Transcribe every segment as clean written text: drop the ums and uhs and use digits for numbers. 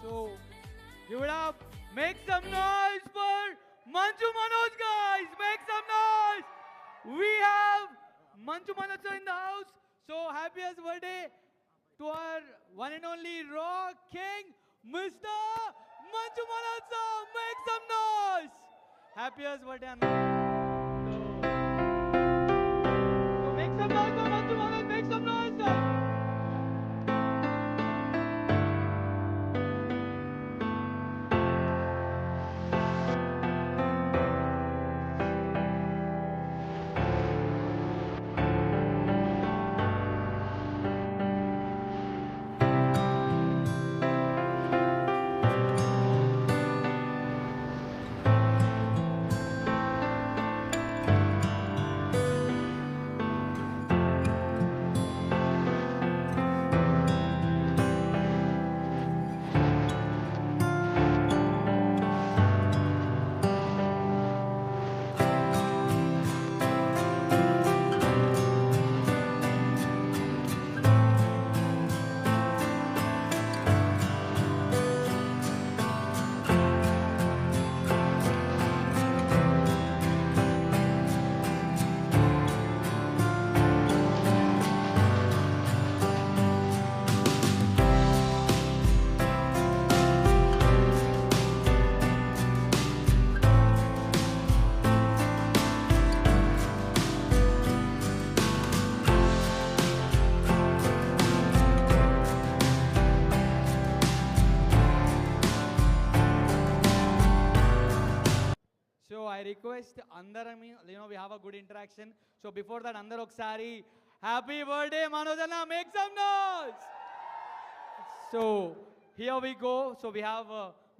So, give it up. Make some noise for Manju Manoj, guys. Make some noise. We have Manju Manoj in the house. So, happiest birthday to our one and only Rock King, Mr. Manju Manoj. Make some noise. Happiest birthday, Anna. So, make some noise for Manju Manoj. Make some noise, guys. So I request Andarami, we have a good interaction. So before that, Andar oksari, happy birthday, Manoj Anna, make some noise. So here we go. So we have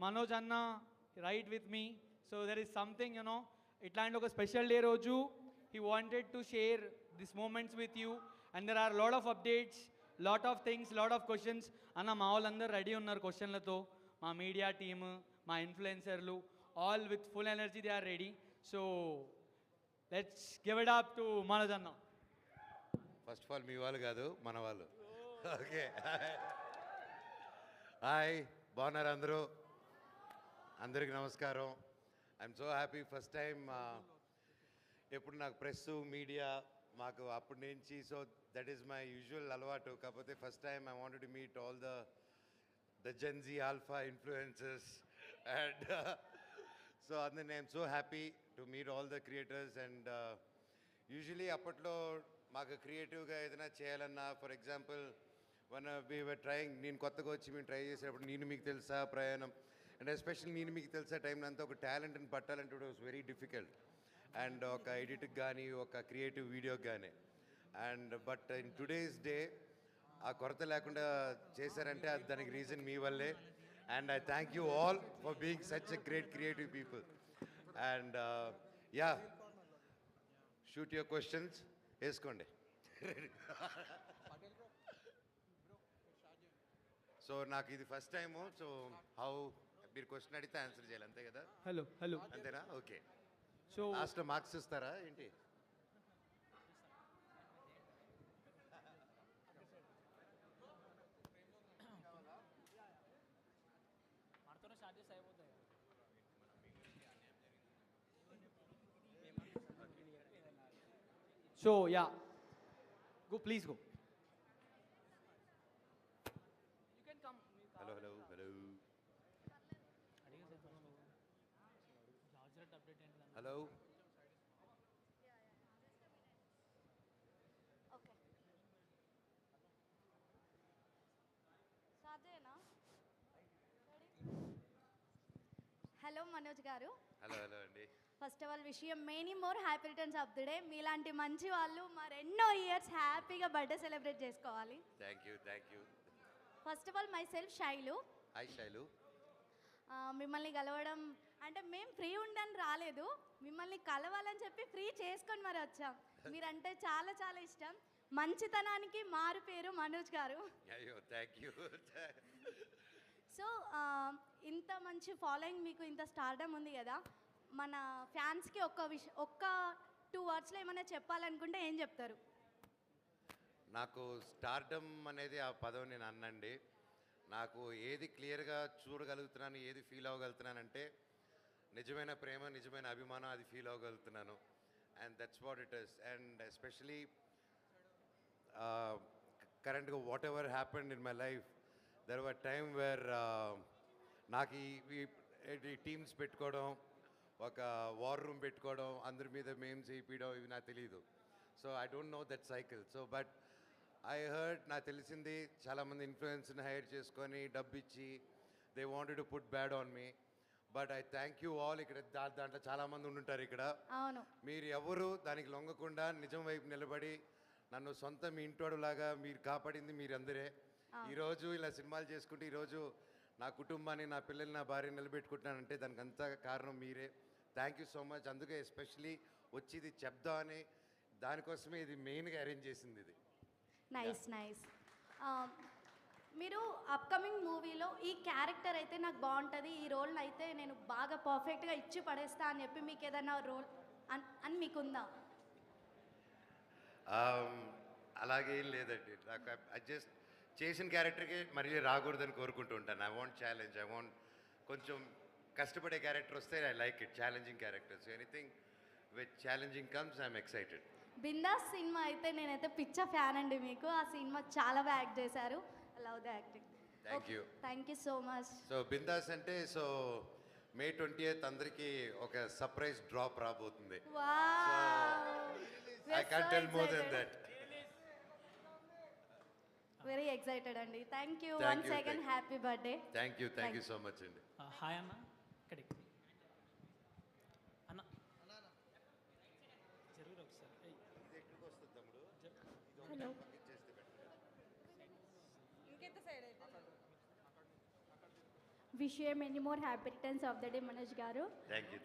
Manoj Anna right with me. So there is something, ఇట్లాంటి ఒక special day రోజు he wanted to share these moments with you. And there are a lot of updates, lot of things, lot of questions. అన్న మా వాళ్ళందరూ ready ఉన్నారు క్వశ్చన్లతో, మా media team, మా ఇన్ఫ్లుయెన్సర్లు, all with full energy they are ready. So let's give it up to Manoj Anna. First of all మీ వాళ్ళు కాదు మన వాళ్ళు. ఓకే, హాయ్, బాగున్నారు అందరూ? అందరికి నమస్కారం. I'm so happy. First time ఎప్పుడు నాకు ప్రెస్ మీడియా మాకు అప్పటి నుంచి, so that is my usual అలవాటు. కాకపోతే first time I wanted to meet all the Gen Z alpha influencers and so అందుకని I'm so happy to meet all the creators. And usually అప్పట్లో మాకు క్రియేటివ్గా ఏదైనా చేయాలన్నా, for example we were trying, నేను కొత్తగా వచ్చి మేము ట్రై చేసేటప్పుడు నేను మీకు తెలుసా ప్రయాణం, అండ్ ఎస్పెషల్లీ నేను మీకు తెలుసా టైంలో అంతా ఒక టాలెంట్ని పట్టాలంటే it was very difficult. And ఒక ఎడిట్కి కానీ ఒక క్రియేటివ్ వీడియోకి కానీ, and but in today's day ఆ కొరత లేకుండా చేశారంటే అది దానికి రీజన్ మీ వల్లే. And I thank you all for being such a great creative people. And yeah, shoot your questions, వేసుకోండి. సో నాకు ఇది ఫస్ట్ టైము. సో హౌ మీరు క్వశ్చన్ అడిగితే ఆన్సర్ చేయాలి, అంతే కదా? హలో అంతేనా? ఓకే. సో లాస్ట్లో మార్క్స్ ఇస్తారా ఏంటి? So yeah, go, please go. You can come. Hello. Hello. Okay, సాధ్యమేనా? హలో మనోజ్ గారు. హలో అండి. First of all wish you many more happy returns of the day. మీలాంటి మంచి వాళ్ళు మరెన్నో ఇయర్స్ హ్యాపీగా బర్త్డే సెలబ్రేట్ చేసుకోవాలి. Thank you. First of all my self Shailu. Hi Shailu. మిమ్మల్ని కలవడం అంటే మేము ఫ్రీ ఉండని రాలేదు, మిమ్మల్ని కలవాలని చెప్పి ఫ్రీ చేసుకొని మరి వచ్చాం. మీరంటే చాలా చాలా ఇష్టం. మంచితనానికి మారు పేరు మనోజ్ గారు. అయ్యో, థ్యాంక్ యూ. సో ఇంత మంచి ఫాలోయింగ్, మీకు ఇంత స్టార్డమ్ ఉంది కదా, మన ఫ్యాన్స్కి ఒక్క 2 wordsలో ఏమైనా చెప్పాలనుకుంటే ఏం చెప్తారు? నాకు స్టార్డమ్ అనేది ఆ పదం నేను అన్నండి. నాకు ఏది క్లియర్గా చూడగలుగుతున్నాను, ఏది ఫీల్ అవ్వగలుగుతున్నానంటే నిజమైన ప్రేమ, నిజమైన అభిమానం అది ఫీల్ అవ్వగలుగుతున్నాను. And that's what it is. And especially కరెంట్గా whatever happened in my life, there were time where నాకు ఈ టీమ్స్ పెట్టుకోవడం, ఒక వార్ రూమ్ పెట్టుకోవడం, అందరి మీద మేమ్స్ చేయించడం ఇవి నాకు తెలియదు. So I don't know that cycle. So but I heard, నాకు తెలిసింది చాలామంది ఇన్ఫ్లుయెన్స్ని హైర్ చేసుకొని డబ్బు ఇచ్చి they wanted to put bad on me. But I thank you all. ఇక్కడ దాంట్లో చాలామంది ఉండుంటారు ఇక్కడ. అవును. మీరు ఎవరు దానికి లొంగకుండా నిజం వైపు నిలబడి నన్ను సొంత మీ ఇంటోడులాగా మీరు కాపాడింది మీరందరే. ఈరోజు ఇలా సినిమాలు చేసుకుంటూ ఈరోజు నా కుటుంబాన్ని, నా పిల్లల్ని, నా భార్యని నిలబెట్టుకుంటున్నానంటే దానికి అంతా కారణం మీరే. Thank you so much. అందుకే ఎస్పెషలీ వచ్చి ఇది చెప్దామని, దానికోసమే ఇది మెయిన్గా అరేంజ్ చేసింది ఇది. Nice nice. మీరు అప్కమింగ్ మూవీలో ఈ క్యారెక్టర్ అయితే నాకు బాగుంటుంది, ఈ రోల్ అయితే నేను బాగా పర్ఫెక్ట్గా ఇచ్చి పడేస్తా అని చెప్పి మీకు ఏదైనా రోల్ అని మీకుందా? అలాగే ఏం లేదండి. నాకు జస్ట్ చేసిన క్యారెక్టర్కి మళ్ళీ రాకూడదని కోరుకుంటూ ఉంటాను. I want challenge, I want కొంచెం కష్టపడే క్యారెక్టర్ వస్తే I like it. Challenging characters, anything with challenging comes I'm excited. Bindaas cinema అయితే నేనైతే పిచ్చ ఫ్యాన్ అండి మీకు. ఆ సినిమా చాలా బాగా యాక్ట్ చేశారు. I love the acting. Thank you so much. So బిందాస్ అంటే సో May 20th అందరికీ ఒక సర్ప్రైజ్ డ్రాప్ రాబోతుంది. I can't tell more than that. Very excited అండి. Thank you Thank once you, again. Happy birthday. Thank you so much అండి. Hi అన్న, ఇక్కడికి అన్న జరుగురు ఒకసారి. Hello. Wish you many more happy returns of the day, Manoj garu. Thank you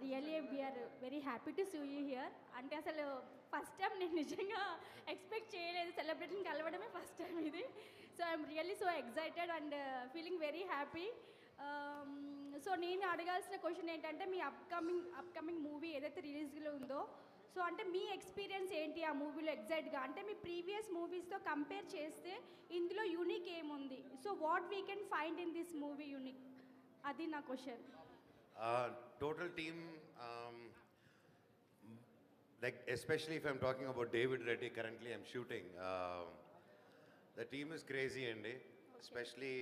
Really we are very happy to see you here. అంటే అసలు first time నేను నిజంగా ఎక్స్పెక్ట్ చేయలేదు, సెలబ్రేషన్ కలవడమే ఫస్ట్ టైం ఇది. So I'm really so excited and feeling very happy. So నేను అడగాల్సిన question ఏంటంటే, మీ upcoming movie ఏదైతే రిలీజ్లో ఉందో, సో అంటే మీ ఎక్స్పీరియన్స్ ఏంటి ఆ మూవీలో ఎగ్జాక్ట్గా? అంటే మీ ప్రీవియస్ మూవీస్తో కంపేర్ చేస్తే ఇందులో యూనిక్ ఏముంది? So what we can find in this movie unique, అది నా question. Total team, like especially if I'm talking about David Reddy, currently I'm shooting. The team is crazy అండి. Especially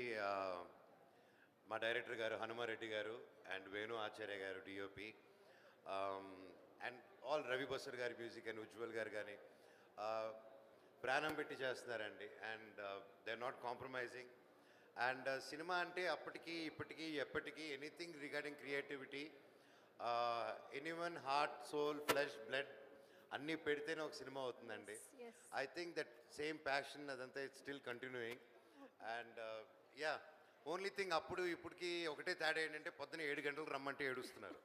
మా director గారు హనుమ రెడ్డి గారు and Venu Acharya గారు DOP, and all Ravi Basar గారి music and Ujwal గారు కానీ ప్రాణం పెట్టి చేస్తున్నారండి. And they are not compromising. And cinema అంటే అప్పటికి ఇప్పటికీ ఎప్పటికీ anything regarding creativity, anyone heart, soul, flesh, blood అన్నీ పెడితేనే ఒక సినిమా అవుతుందండి. I think that same passion అదంతా it's still continuing. And yeah, only thing అప్పుడు ఇప్పటికి ఒకటే తేడా ఏంటంటే పొద్దున్న 7 గంటలకు రమ్మంటే ఏడుస్తున్నారు,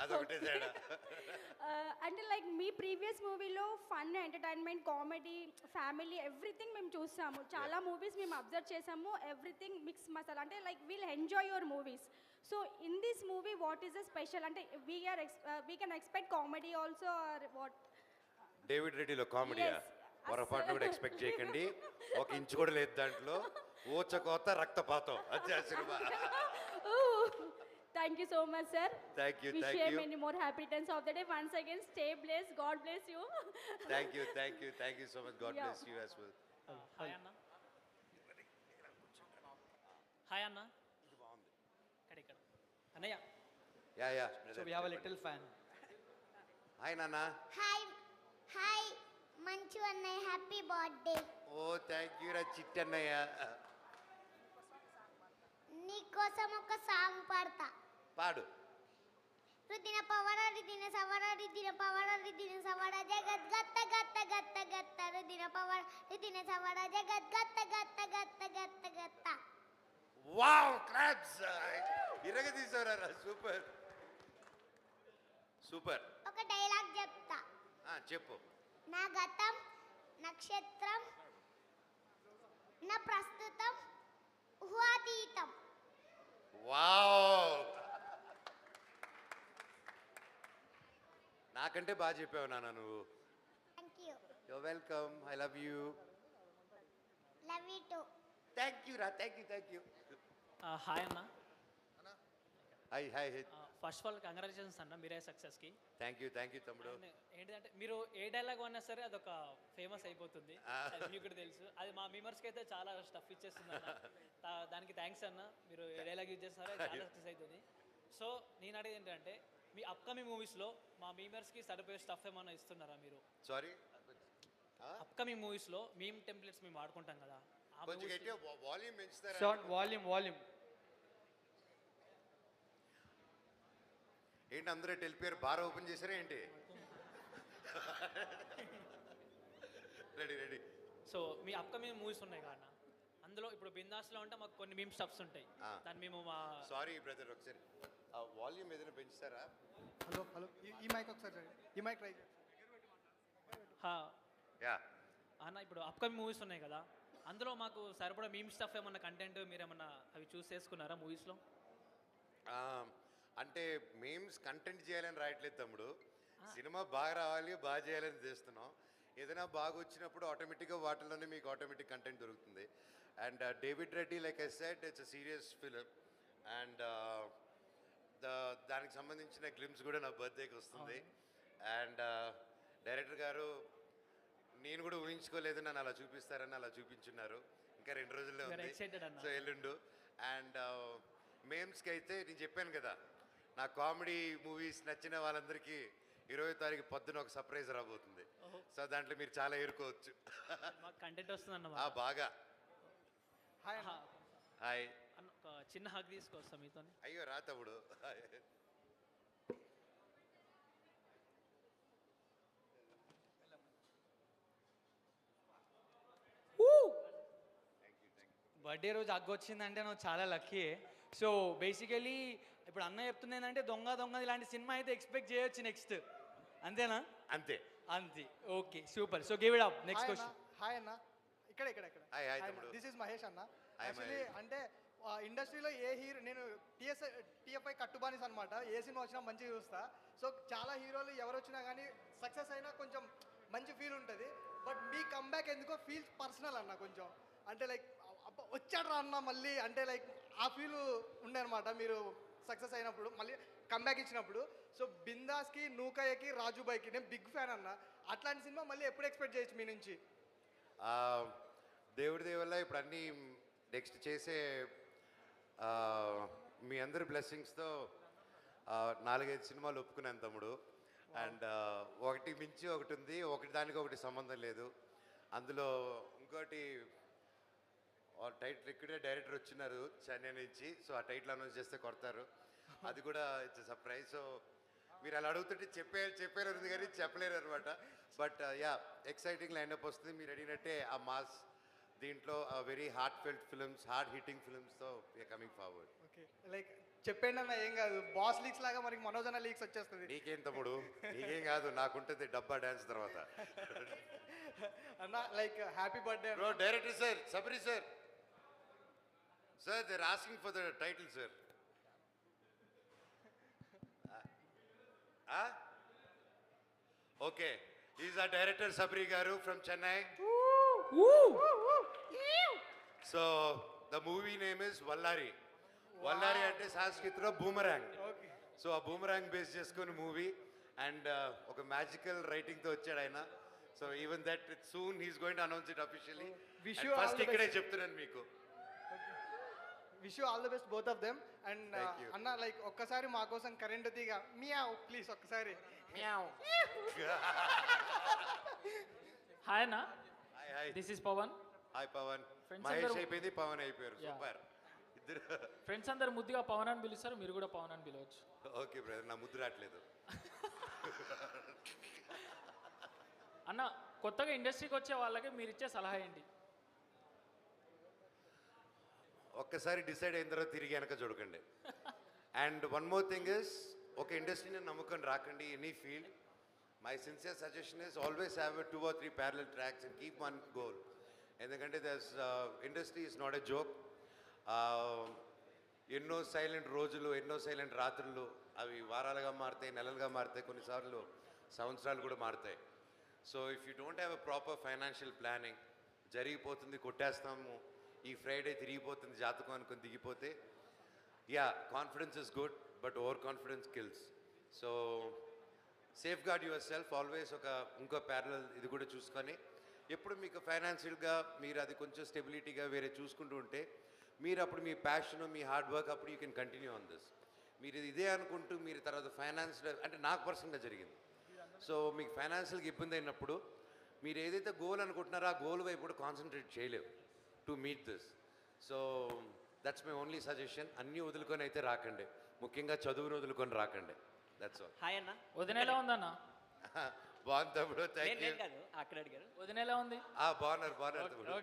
అదొకటే తేడా. అంటే లైక్ మీ ప్రీవియస్ మూవీలో fun, entertainment, comedy, family everything మేము చూసాము. చాలా మూవీస్ మేము అబ్జర్వ్ చేసాము, ఎవ్రీథింగ్ మిక్స్ మసాలా. అంటే like we'll enjoy your movies. So in this movie what is the special? అంటే we can expect comedy also or what? David రెడ్డిలో కామెడీయా? పొరపాటు కూడా ఎక్స్పెక్ట్ చేయకండి. ఒక ఇంచు కూడా లేదు దాంట్లో. ఊచకోత రక్తపాతం అదే cinema. Thank you so much, sir. Thank you. Wish you many more happy returns of the day. Once again, stay blessed. God bless you. Thank you so much. God bless you as well. Hi అన్న. Hi అన్న. ఇక్కడ అన్నయ్య. Yeah. So we have a little fan. Hi Nana. Hi, Manchu Annaya, happy birthday. Oh, thank you రా చిట్టన్నయ్య. నీకోసం ఒక song పాడతా. పాడు. రుదిన పవర రిదిన సవర రిదిన పవర రిదిన సవర జగత్ గత్త గత్త గత్త గత్త రుదిన పవర రిదిన సవర జగత్ గత్త గత్త గత్త గత్త గత్త. Wow, claps. ఇరగదీసారా, సూపర్ సూపర్. ఒక డైలాగ్ చెప్తా. చెప్పు. నా గతం నక్షత్రం, నా ప్రస్తుతం ఊహాతీతం. వావ్, నాకంటే బాగా చెప్పావు నాన్న నువ్వు. Thank you. You're welcome. I love you. Love you to. Thank you రా, థ్యాంక్ యూ. హాయ్ అన్న. Hi hi. First of all congratulations అన్న మీరే సక్సెస్కి. థ్యాంక్ యూ తమ్ముడు. ఏంటంటే మీరు ఏ డైలాగ్ అన్నా సరే అదొక ఫేమస్ అయిపోతుంది, అది మీకు కూడా తెలుసు. అది మా మెంబర్స్కి అయితే చాలా స్టఫ్ ఇచ్చేస్తుంది అన్న. దానికి థ్యాంక్స్ అన్న. మీరు ఏ డైలాగ్ యూజ్ చేస్తారో అది చాలా సక్సెస్ అవుతుంది. సో నేను అడిగేది ఏంటంటే మీ అప్కమింగ్ మూవీస్లో మా మెంబర్స్కి సరిపోయే స్టఫ్ ఏమన్నా ఇస్తున్నారా మీరు? సారీ, అప్కమింగ్ మూవీస్లో మేము టెంప్లెట్స్ మేము వాడుకుంటాం కదా, ఆ కొంచెం movies గట్టిగా వాల్యూమ్ పెంచుతారా? Short volume. ఏంటి అందరూ వెళ్ళిపోయారు? బార్ ఓపెన్ చేశారా ఏంటి? రెడీ. సో మీ అప్కమింగ్ మూవీస్ ఉన్నాయి కదా, అందులో ఇప్పుడు బిందాస్లో ఉంటే మాకు కొన్ని మీమ్ స్టఫ్స్ ఉంటాయి. దాన్ని మేము మా సారీ బ్రదర్, ఒకసారి వాల్యూమ్ ఏదైనా పెంచుతారా? హలో ఈ మైక్ ఒకసారి చూడండి. ఈ మైక్ ట్రై యా. అన్న ఇప్పుడు అప్కమింగ్ మూవీస్ ఉన్నాయి కదా, అందులో మాకు సరిపడా మీమ్ స్టఫ్ ఏమన్నా కంటెంట్ మీరు ఏమన్నా అవి చూస్ చేసుకున్నారా మూవీస్లో? అంటే మేమ్స్ కంటెంట్ చేయాలని రాయట్లేదు తమ్ముడు, సినిమా బాగా రావాలి, బాగా చేయాలని చేస్తున్నాం. ఏదైనా బాగా వచ్చినప్పుడు ఆటోమేటిక్గా వాటిల్లోనే మీకు ఆటోమేటిక్ కంటెంట్ దొరుకుతుంది. And David Reddy, like I said, it's a serious film. And దానికి సంబంధించిన గ్లిమ్స్ కూడా నా బర్త్డేకి వస్తుంది. అండ్ డైరెక్టర్ గారు నేను కూడా ఊహించుకోలేదు నన్ను అలా చూపిస్తారని, అలా చూపించున్నారు. ఇంకా 2 రోజుల్లో ఉంది, excited అన్న. సో ఎల్లుండు. అండ్ మేమ్స్కి అయితే నేను చెప్పాను కదా, నా కామెడీ మూవీస్ నచ్చిన వాళ్ళందరికీ 20వ తారీఖు పొద్దున ఒక సర్ప్రైజ్ రాబోతుంది. సో దాంట్లో మీరు చాలా ఎదుర్కోవచ్చు. మాకు కంటెంట్ వస్తుంది బాగా. Hi hi. అన్న ఒక చిన్న హగ్ తీసుకొస్తాం మీతో. అయ్యో రా తమ్ముడు. బర్త్డే రోజు అగ్గు వచ్చిందంటే నువ్వు చాలా లక్కీ. సో బేసికలీ ఇప్పుడు అన్న చెప్తుంది ఏంటంటే దొంగ ఇలాంటి సినిమా అయితే ఎక్స్పెక్ట్ చేయొచ్చు నెక్స్ట్, అంతేనా? అంతే. Okay super. So give it up. Next question. Hi అన్న. ఇక్కడ హాయ్ తమ్ముడు. దిస్ ఇస్ మహేష్ అన్న. హాయ్ యాక్చువల్లీ అంటే ఇండస్ట్రీలో ఏ హీరో, నేను టీఎఫ్ఐ కట్టుబానిస్ అనమాట. ఏ సినిమా వచ్చినా మంచిగా చూస్తా. సో చాలా హీరోలు ఎవరు వచ్చినా కానీ సక్సెస్ అయినా కొంచెం మంచి ఫీల్ ఉంటుంది. బట్ మీ కంబ్యాక్ ఎందుకో ఫీల్ పర్సనల్ అన్న కొంచెం. అంటే లైక్ వచ్చాడు రా అన్న మళ్ళీ, అంటే లైక్ ఆ ఫీల్ ఉండే అనమాట మీరు సక్సెస్ అయినప్పుడు, మళ్ళీ కంబ్యాక్ ఇచ్చినప్పుడు. సో బిందాస్కి, నూకయ్యకి, రాజుబాయ్కి నేను బిగ్ ఫ్యాన్ అన్న. అట్లాంటి సినిమా మళ్ళీ ఎప్పుడు ఎక్స్పెక్ట్ చేయొచ్చు మీ నుంచి? దేవుడి వల్ల ఇప్పుడు అన్నీ నెక్స్ట్ చేసే మీ అందరి బ్లెస్సింగ్స్తో 4-5 సినిమాలు ఒప్పుకున్నాను తమ్ముడు. అండ్ ఒకటి మించి ఒకటి ఉంది, ఒకటి దానికి ఒకటి సంబంధం లేదు. అందులో ఇంకోటి టైటిల్ ఇక్కడే డైరెక్టర్ వచ్చినారు చెన్నై నుంచి. సో ఆ టైటిల్ అనౌన్స్ చేస్తే కొడతారు, అది కూడా ఇట్స్ సర్ప్రైజ్. సో మీరు అలా అడుగుతుంటే చెప్పారు ఉంది కానీ చెప్పలేరు అనమాట. బట్ యా, ఎక్సైటింగ్ లైన్అప్ వస్తుంది. మీరు అడిగినట్టే ఆ మాస్ దీంట్లో very heart felt films, heart hitting ఫిల్మ్స్తో we're coming forward. Okay, like చెప్పండి అన్న, ఏం కాదు. బాస్ లీక్స్ లాగా మనకి మనోజ్ అన్న లీక్స్ వచ్చేస్తుంది. నీకేం తమ్ముడు, నీకేం కాదు, నాకుంటుంది డబ్బా డ్యాన్స్ తర్వాత. అన్న like happy birthday bro. Director sir, Sabari sir, they're asking for the title, sir. Okay, he's our director, Sabri Garu from Chennai. So the movie name is Vallari. Vallari ante Sanskritlo boomerang. Okay. So a boomerang based cheskoni movie, and oka magical writing tho vachadu aina. So even that soon he's going to announce it officially. Wish And you all first the ikkade best. cheptunanu meeku. Wish you all the best both of them. And Thank you. అన్న like ఒక్కసారి మా కోసం current తీగ meow please ఒక్కసారి. Hi అన్న, Hi. This is Pavan. Hi Pavan. Friends Mahesh అందరూ- అయిపోయింది, పవన్ అయిపోయారు. Yeah. సూపర్ ఇద్దరు. ఫ్రెండ్స్ అందరు ముద్దుగా పవన్ అని పిలుస్తారు, మీరు కూడా పవన్ అని పిలవచ్చు. ఓకే బ్రదర్, నా ముద్దు రావట్లేదు. అన్న కొత్తగా ఇండస్ట్రీకి వచ్చే వాళ్ళకి మీరు ఇచ్చే సలహా ఏంటి? ఒక్కసారి డిసైడ్ అయిన తర్వాత తిరిగి వెనక చూడకండి. And one more thing is, ఒక ఇండస్ట్రీని నమ్ముకొని రాకండి. Any field, my sincere suggestion is always have 2 or 3 parallel tracks and keep one goal. ఎందుకంటే industry is not a joke. ఎన్నో సైలెంట్ రోజులు, ఎన్నో సైలెంట్ రాత్రులు, అవి వారాలుగా మారుతాయి, నెలలుగా మారుతాయి, కొన్నిసార్లు సంవత్సరాలు కూడా మారుతాయి. So if you don't have a proper financial planning, జరిగిపోతుంది, కొట్టేస్తాము, ఈ ఫ్రైడే తిరిగిపోతుంది జాతకం అనుకుని దిగిపోతే yeah confidence is good but overconfidence kills. So safeguard yourself always. ఇంకో ప్యారలల్ ఇది కూడా చూసుకొని ఎప్పుడు మీకు ఫైనాన్షియల్గా మీరు అది కొంచెం స్టెబిలిటీగా వేరే చూసుకుంటూ ఉంటే మీరు అప్పుడు మీ ప్యాషన్ మీ హార్డ్ వర్క్ అప్పుడు you can continue on this. మీరు ఇదే అనుకుంటూ మీరు తర్వాత ఫైనాన్స్ అంటే నాకు పర్సనల్గా జరిగింది. సో మీకు ఫైనాన్షియల్గా ఇబ్బంది అయినప్పుడు మీరు ఏదైతే గోల్ అనుకుంటున్నారో ఆ గోల్ వైపు కూడా కాన్సన్ట్రేట్ చేయలేవు to meet this. So that's my only suggestion. అన్నీ వదులుకొని అయితే రాకండి, ముఖ్యంగా చదువును వదులుకొని రాకండి. That's all. హాయ్ అన్న. వదినేలా ఉందన్న? బాగుంది తమ్ముడు, థ్యాంక్ యూ. కాదు అక్కడ అడిగారు. వదినేలా ఉంది? బాగున్నారు తమ్ముడు,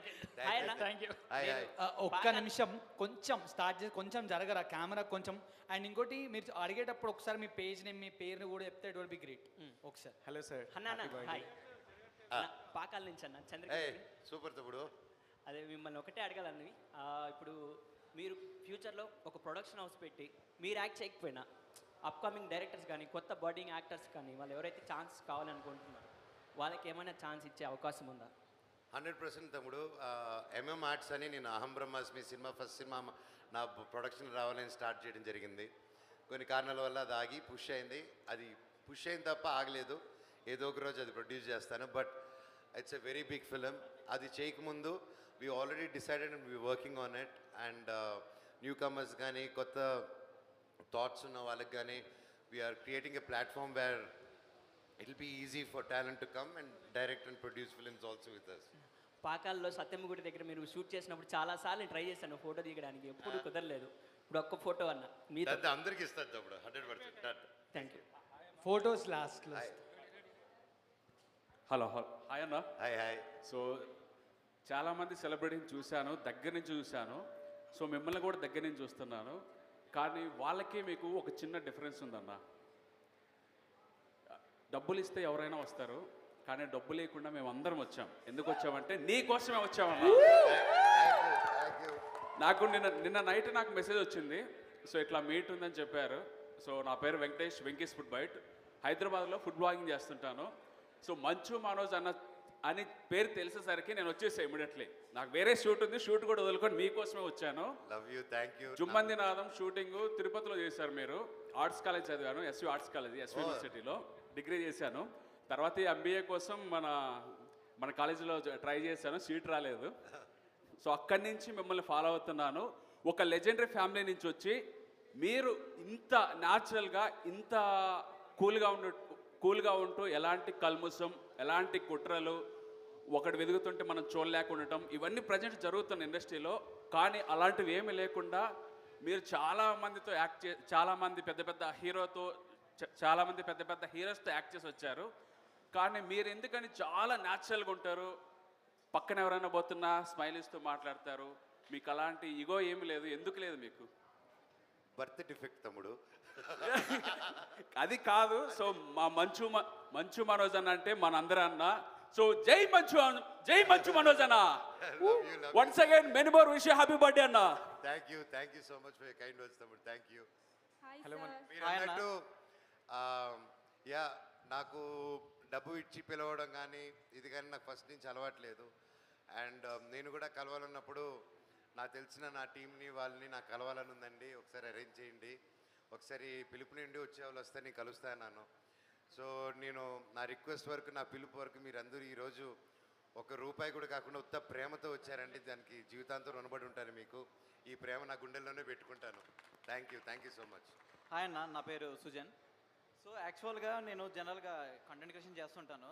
హాయ్ అన్న. Thank you. Hi hi. ఒక్క నిమిషం కొంచెం స్టార్ట్ చేసి కొంచెం జరగరా కెమెరా కొంచెం. అండ్ ఇంకోటి మీరు అడిగేటప్పుడు ఒకసారి మీ పేజ్ నేమ్ మీ పేరుని కూడా చెప్తే ఇట్ విల్ బి గ్రేట్. ఒకసారి హలో సార్. అన్న హాయ్. పాకాల నుంచి అన్న చంద్రగిరి. సూపర్ తమ్ముడు. అదే మిమ్మల్ని ఒకటే అడగాలని, ఇప్పుడు మీరు ఫ్యూచర్లో ఒక ప్రొడక్షన్ హౌస్ పెట్టి మీరు యాక్ట్ చేయకపోయినా అప్కమింగ్ డైరెక్టర్స్ కానీ కొత్త బర్డింగ్ యాక్టర్స్ కానీ వాళ్ళు ఎవరైతే ఛాన్స్ కావాలనుకుంటున్నారో వాళ్ళకి ఏమైనా ఛాన్స్ ఇచ్చే అవకాశం ఉందా? 100% తమ్ముడు. ఎంఎం ఆర్ట్స్ అని నేను అహం బ్రహ్మాస్మి సినిమా ఫస్ట్ సినిమా నా ప్రొడక్షన్ రావాలని స్టార్ట్ చేయడం జరిగింది. కొన్ని కారణాల వల్ల అది ఆగి పుష్ అయింది. అది పుష్ అయింది తప్ప ఆగలేదు. ఏదో ఒక రోజు అది ప్రొడ్యూస్ చేస్తాను. But it's a very big film. అది చేయకముందు we already decided and we working on it. And newcomers కానీ కొత్త థాట్స్ ఉన్న వాళ్ళకి కానీ we're creating a platform where it will be easy for talent to come and direct and produce films also with us. పాకాల్లో సత్యమ్మగుడి దగ్గర మీరు shoot చేసినప్పుడు చాలాసార్లు ట్రై చేశాను ఫోటో దిగడానికి, ఎప్పుడు కుదరలేదు. ఇప్పుడు ఒక్క ఫోటో అన్న మీరు అందరికి ఇస్తారు తప్పుడు 100%. Thank you. ఫోటోస్ లాస్ట్లో. హలో హాయ్ అన్న. Hi hi. సో చాలామంది సెలబ్రిటీని చూశాను, దగ్గర నుంచి చూశాను. సో మిమ్మల్ని కూడా దగ్గర నుంచి చూస్తున్నాను. కానీ వాళ్ళకి మీకు ఒక చిన్న డిఫరెన్స్ ఉందన్న. డబ్బులు ఇస్తే ఎవరైనా వస్తారు, కానీ డబ్బు లేకుండా మేము అందరం వచ్చాం. ఎందుకు వచ్చామంటే నీ కోసమే వచ్చామన్నా. నాకు నిన్న నైట్ నాకు మెసేజ్ వచ్చింది. సో ఇట్లా మీట్ ఉందని చెప్పారు. సో నా పేరు వెంకటేష్, వెంకీస్ ఫుడ్ బైట్. హైదరాబాద్లో ఫుడ్ బ్లాగింగ్ చేస్తుంటాను. సో మంచు మనోజ్ అని పేరు తెలిసేసరికి నేను వచ్చేసాను ఇమీడియట్లీ. నాకు వేరే షూట్ ఉంది, షూట్ కూడా వదులుకొని మీకోసమే వచ్చాను. Love you, thank you. Jhummandi Naadam shooting తిరుపతిలో చేశారు మీరు. ఆర్ట్స్ కాలేజ్ చదివాను, ఎస్వి ఆర్ట్స్ కాలేజ్, ఎస్వి యూనివర్సిటీలో డిగ్రీ చేశాను. తర్వాత ఎంబీఏ కోసం మన కాలేజీలో ట్రై చేశాను, సీట్ రాలేదు. సో అక్కడి నుంచి మిమ్మల్ని ఫాలో అవుతున్నాను. ఒక లెజెండరీ ఫ్యామిలీ నుంచి వచ్చి మీరు ఇంత న్యాచురల్గా ఇంత కూల్గా ఉంటూ ఎలాంటి కల్ముసం ఎలాంటి కుట్రలు ఒకటి వెతుకుతుంటే మనం చూడలేకుండటం ఇవన్నీ ప్రజెంట్ జరుగుతున్న ఇండస్ట్రీలో. కానీ అలాంటివి ఏమీ లేకుండా మీరు చాలామందితో చాలామంది పెద్ద పెద్ద హీరోస్తో యాక్ట్ చేసి వచ్చారు. కానీ మీరు ఎందుకని చాలా న్యాచురల్గా ఉంటారు. పక్కన ఎవరైనా పోతున్నా స్మైల్ ఇస్తూ మాట్లాడతారు. మీకు అలాంటి ఇగో ఏమి లేదు. ఎందుకు లేదు మీకు? బర్త్ డిఫెక్ట్ తమ్ముడు. అది కాదు. సో మా మంచు మనోజ్ అన్న అంటే మనందరూ అన్న. సో జై మంచు మనోజ్ అన్న. Once again many more wish happy birthday అన్న. Thank you so much for kind words తమ్ముడు. Thank you. మీరు హాయ్ అన్న. అన్నట్టు యా నాకు డబ్బు ఇచ్చి పిలవడం కానీ ఇది కానీ నాకు ఫస్ట్ నుంచి అలవాట్లేదు. అండ్ నేను కూడా కలవాలన్నప్పుడు నాకు తెలిసిన నా టీంని వాళ్ళని నాకు కలవాలని ఉందండి, ఒకసారి అరేంజ్ చేయండి, ఒకసారి పిలుపు నుండి వచ్చే వాళ్ళు వస్తే నేను కలుస్తాను. సో నేను నా రిక్వెస్ట్ వరకు నా పిలుపు వరకు మీరందరూ ఈరోజు ₹1 కూడా కాకుండా ఉత్త ప్రేమతో వచ్చారండి. దానికి జీవితాంతం రుణపడి ఉంటాను మీకు. ఈ ప్రేమ నా గుండెల్లోనే పెట్టుకుంటాను. Thank you so much. Hi అన్న, నా పేరు సుజన్. సో యాక్చువల్గా నేను జనరల్గా కంటెంట్ క్రియేషన్ చేస్తుంటాను.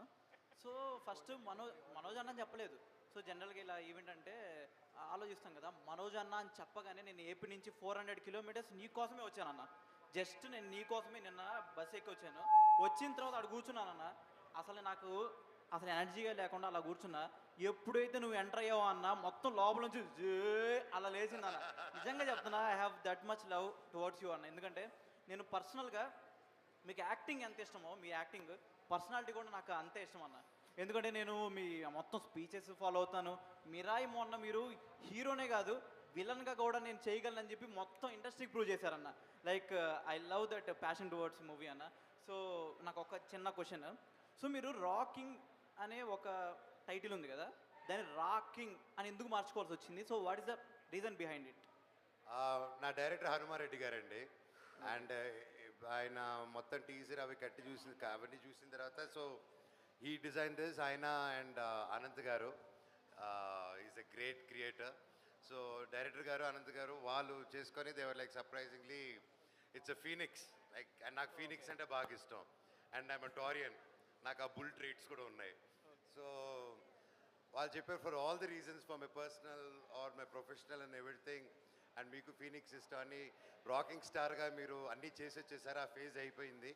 సో ఫస్ట్ మనోజ్ అన్న అని చెప్పలేదు. సో జనరల్గా ఇలా ఈవెంట్ అంటే ఆలోచిస్తాం కదా, మనోజ్ అన్న అని చెప్పగానే నేను ఏపీ నుంచి 400 కిలోమీటర్స్ నీ కోసమే వచ్చానన్న. జస్ట్ నేను నీ కోసమే నిన్న బస్ ఎక్కి వచ్చాను. వచ్చిన తర్వాత అక్కడ కూర్చున్నానన్న. నాకు అసలు ఎనర్జీగా లేకుండా అలా కూర్చున్నా. ఎప్పుడైతే నువ్వు ఎంటర్ అయ్యావో అన్న మొత్తం లోపల నుంచి అలా లేచిందన్న. నిజంగా చెప్తున్నా, I have that much love towards you అన్న. ఎందుకంటే నేను పర్సనల్గా మీకు యాక్టింగ్ ఎంత ఇష్టమో మీ యాక్టింగ్ పర్సనాలిటీ కూడా నాకు అంతే ఇష్టం అన్న. ఎందుకంటే నేను మీ మొత్తం స్పీచెస్ ఫాలో అవుతాను. మిరాయి మొన్న మీరు హీరోనే కాదు విలన్గా కూడా నేను చేయగలనని చెప్పి మొత్తం ఇండస్ట్రీకి ప్రూవ్ చేశారన్న. Like I love that passion towards movie అన్న. సో నాకు ఒక చిన్న క్వశ్చన్. సో మీరు రాకింగ్ అనే ఒక టైటిల్ ఉంది కదా, దాన్ని రాకింగ్ అని ఎందుకు మార్చుకోవాల్సి వచ్చింది? So what is the reason behind it? నా డైరెక్టర్ హనుమారెడ్డి గారండి. అండ్ ఆయన మొత్తం టీజర్ అవి కట్టి అవన్నీ చూసిన తర్వాత సో ఈ డిజైన్ దిస్ ఆయన and Anant garu is a great creator. So director garu Anant garu వాళ్ళు చేసుకొని దేవర్ like surprisingly it's a phoenix like. And నాకు ఫీనిక్స్ అంటే బాగా ఇష్టం. అండ్ ఐఎమ్ టోరియన్, నాకు ఆ బుల్ ట్రీట్స్ కూడా ఉన్నాయి. సో వాళ్ళు చెప్పారు for all the reasons for my personal or my professional and everything. And మీకు ఫీనిక్స్ ఇష్టం అని రాకింగ్ స్టార్గా మీరు అన్నీ చేసి వచ్చేసారు, ఆ ఫేజ్ అయిపోయింది.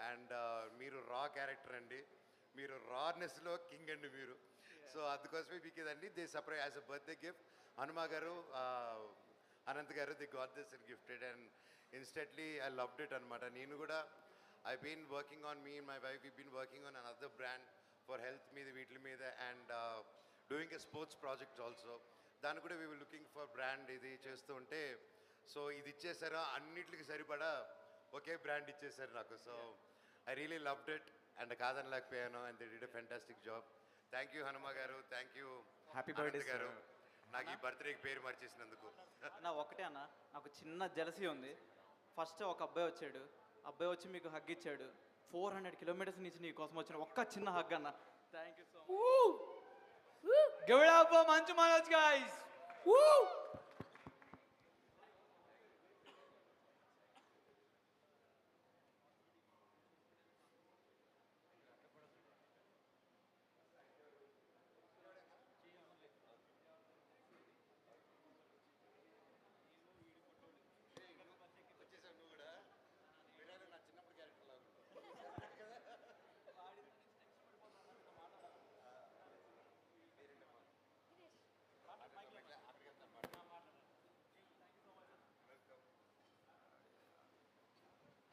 అండ్ మీరు రా క్యారెక్టర్ అండి, మీరు రానెస్లో కింగ్ అండి మీరు. సో అందుకోసమే మీకు ఇదండి the surprise as a birthday gift. Hanuma గారు అనంత్ గారు they got this and gifted and instantly I loved it అనమాట. నేను కూడా I been working on me my wife we been working on another brand for health మీద వీటి మీద and doing a sports project also. దాన్ని కూడా we will looking for brand ఇది చేస్తూ ఉంటే సో ఇది ఇచ్చేసారు, అన్నిటికి సరిపడా ఒకే బ్రాండ్ ఇచ్చేసారు నాకు. So I really loved it and కాదనలేకపోయాను and they did a fantastic job. Thank you Hanuma garu, thank you happy birthday గారు నాకు ఈ బర్త్డేకి పేరు మార్చేసినందుకు. అన్న ఒకటే అన్న, నాకు చిన్న జలసీ ఉంది. ఫస్ట్ ఒక అబ్బాయి వచ్చాడు, అబ్బాయి వచ్చి మీకు హగ్ ఇచ్చాడు. 400 కిలోమీటర్స్ నుంచి నీ కోసం వచ్చిన ఒక్క చిన్న హగ్ అన్న. Thank you so much. Give it up for Manchu Manoj, guys. Woo!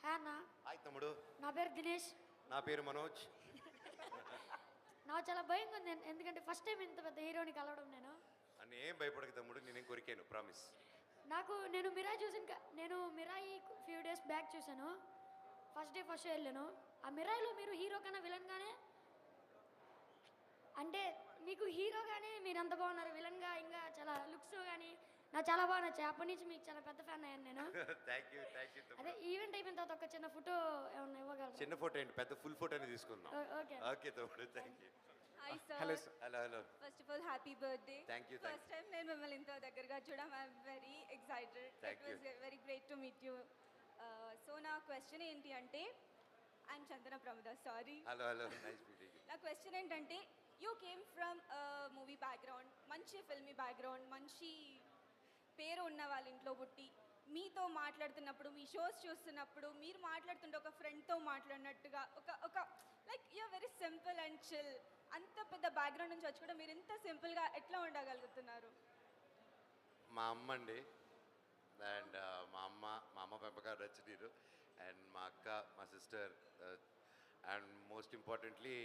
Hi అన్న, హాయ్ తమ్ముడు, నా పేరు దినేష్. నా పేరు మనోజ్. నాకు చాలా భయంగా ఉంది, ఎందుకంటే ఫస్ట్ టైం ఇంత పెద్ద హీరోని కలవడం నేను. అని ఏం భయపడక తమ్ముడు, నేనేం కొరికాను ప్రామిస్. నేను మిరాయి నేను మిరాయి ఫ్యూ డేస్ బ్యాక్ చూశాను. ఫస్ట్ షో వెళ్ళాను. ఆ మిరాయిలో మీరు హీరో కన్నా విలన్ గానే, అంటే మీకు హీరోగానే మీరు అంత బాగున్నారు, విలన్గా ఇంకా చాలా లుక్స్ కానీ నాకు చాలా బాగా నచ్చాయి. అప్పటి నుంచి మీకు చాలా పెద్ద ఫ్యాన్ అయ్యాను నేను. థ్యాంక్ యూ అదే ఈవెంట్ అయిపోయిన తర్వాత ఒక చిన్న ఫోటో ఏమన్నా ఇవ్వగలరు? చిన్న ఫోటో ఏంటి, పెద్ద ఫుల్ ఫోటోని తీసుకుందాం. ఓకే ఓకే తమ్ముడు, thank you. Hi sir. Hello hello hello. First of all happy birthday. Thank you. First time నేను మిమ్మల్ని ఇంత దగ్గరగా చూడడం I'm very excited. It was very great to meet you. So నా క్వశ్చన్ ఏంటి అంటే, I'm Chandana Pramada, sorry. Hello hello, nice meeting. నా question ఏంటంటే, you came from movie background, మంచి ఫిల్మీ బ్యాక్గ్రౌండ్, మంచి పేరు ఉన్న వాళ్ళ ఇంట్లో పుట్టి, మీతో మాట్లాడుతున్నప్పుడు, మీ షోస్ చూస్తున్నప్పుడు మీరు మాట్లాడుతుంటే ఒక ఫ్రెండ్తో మాట్లాడినట్టుగా ఒక like you're very simple and chill. అంత పెద్ద బ్యాక్గ్రౌండ్ నుంచి వచ్చి కూడా మీరు ఇంత సింపుల్గా ఎట్లా ఉండగలుగుతున్నారు? మా అమ్మ అండి, అండ్ మా అమ్మ పెంపకాలు రచనీరు, అండ్ మా అక్క, మా సిస్టర్, అండ్ మోస్ట్ ఇంపార్టెంట్లీ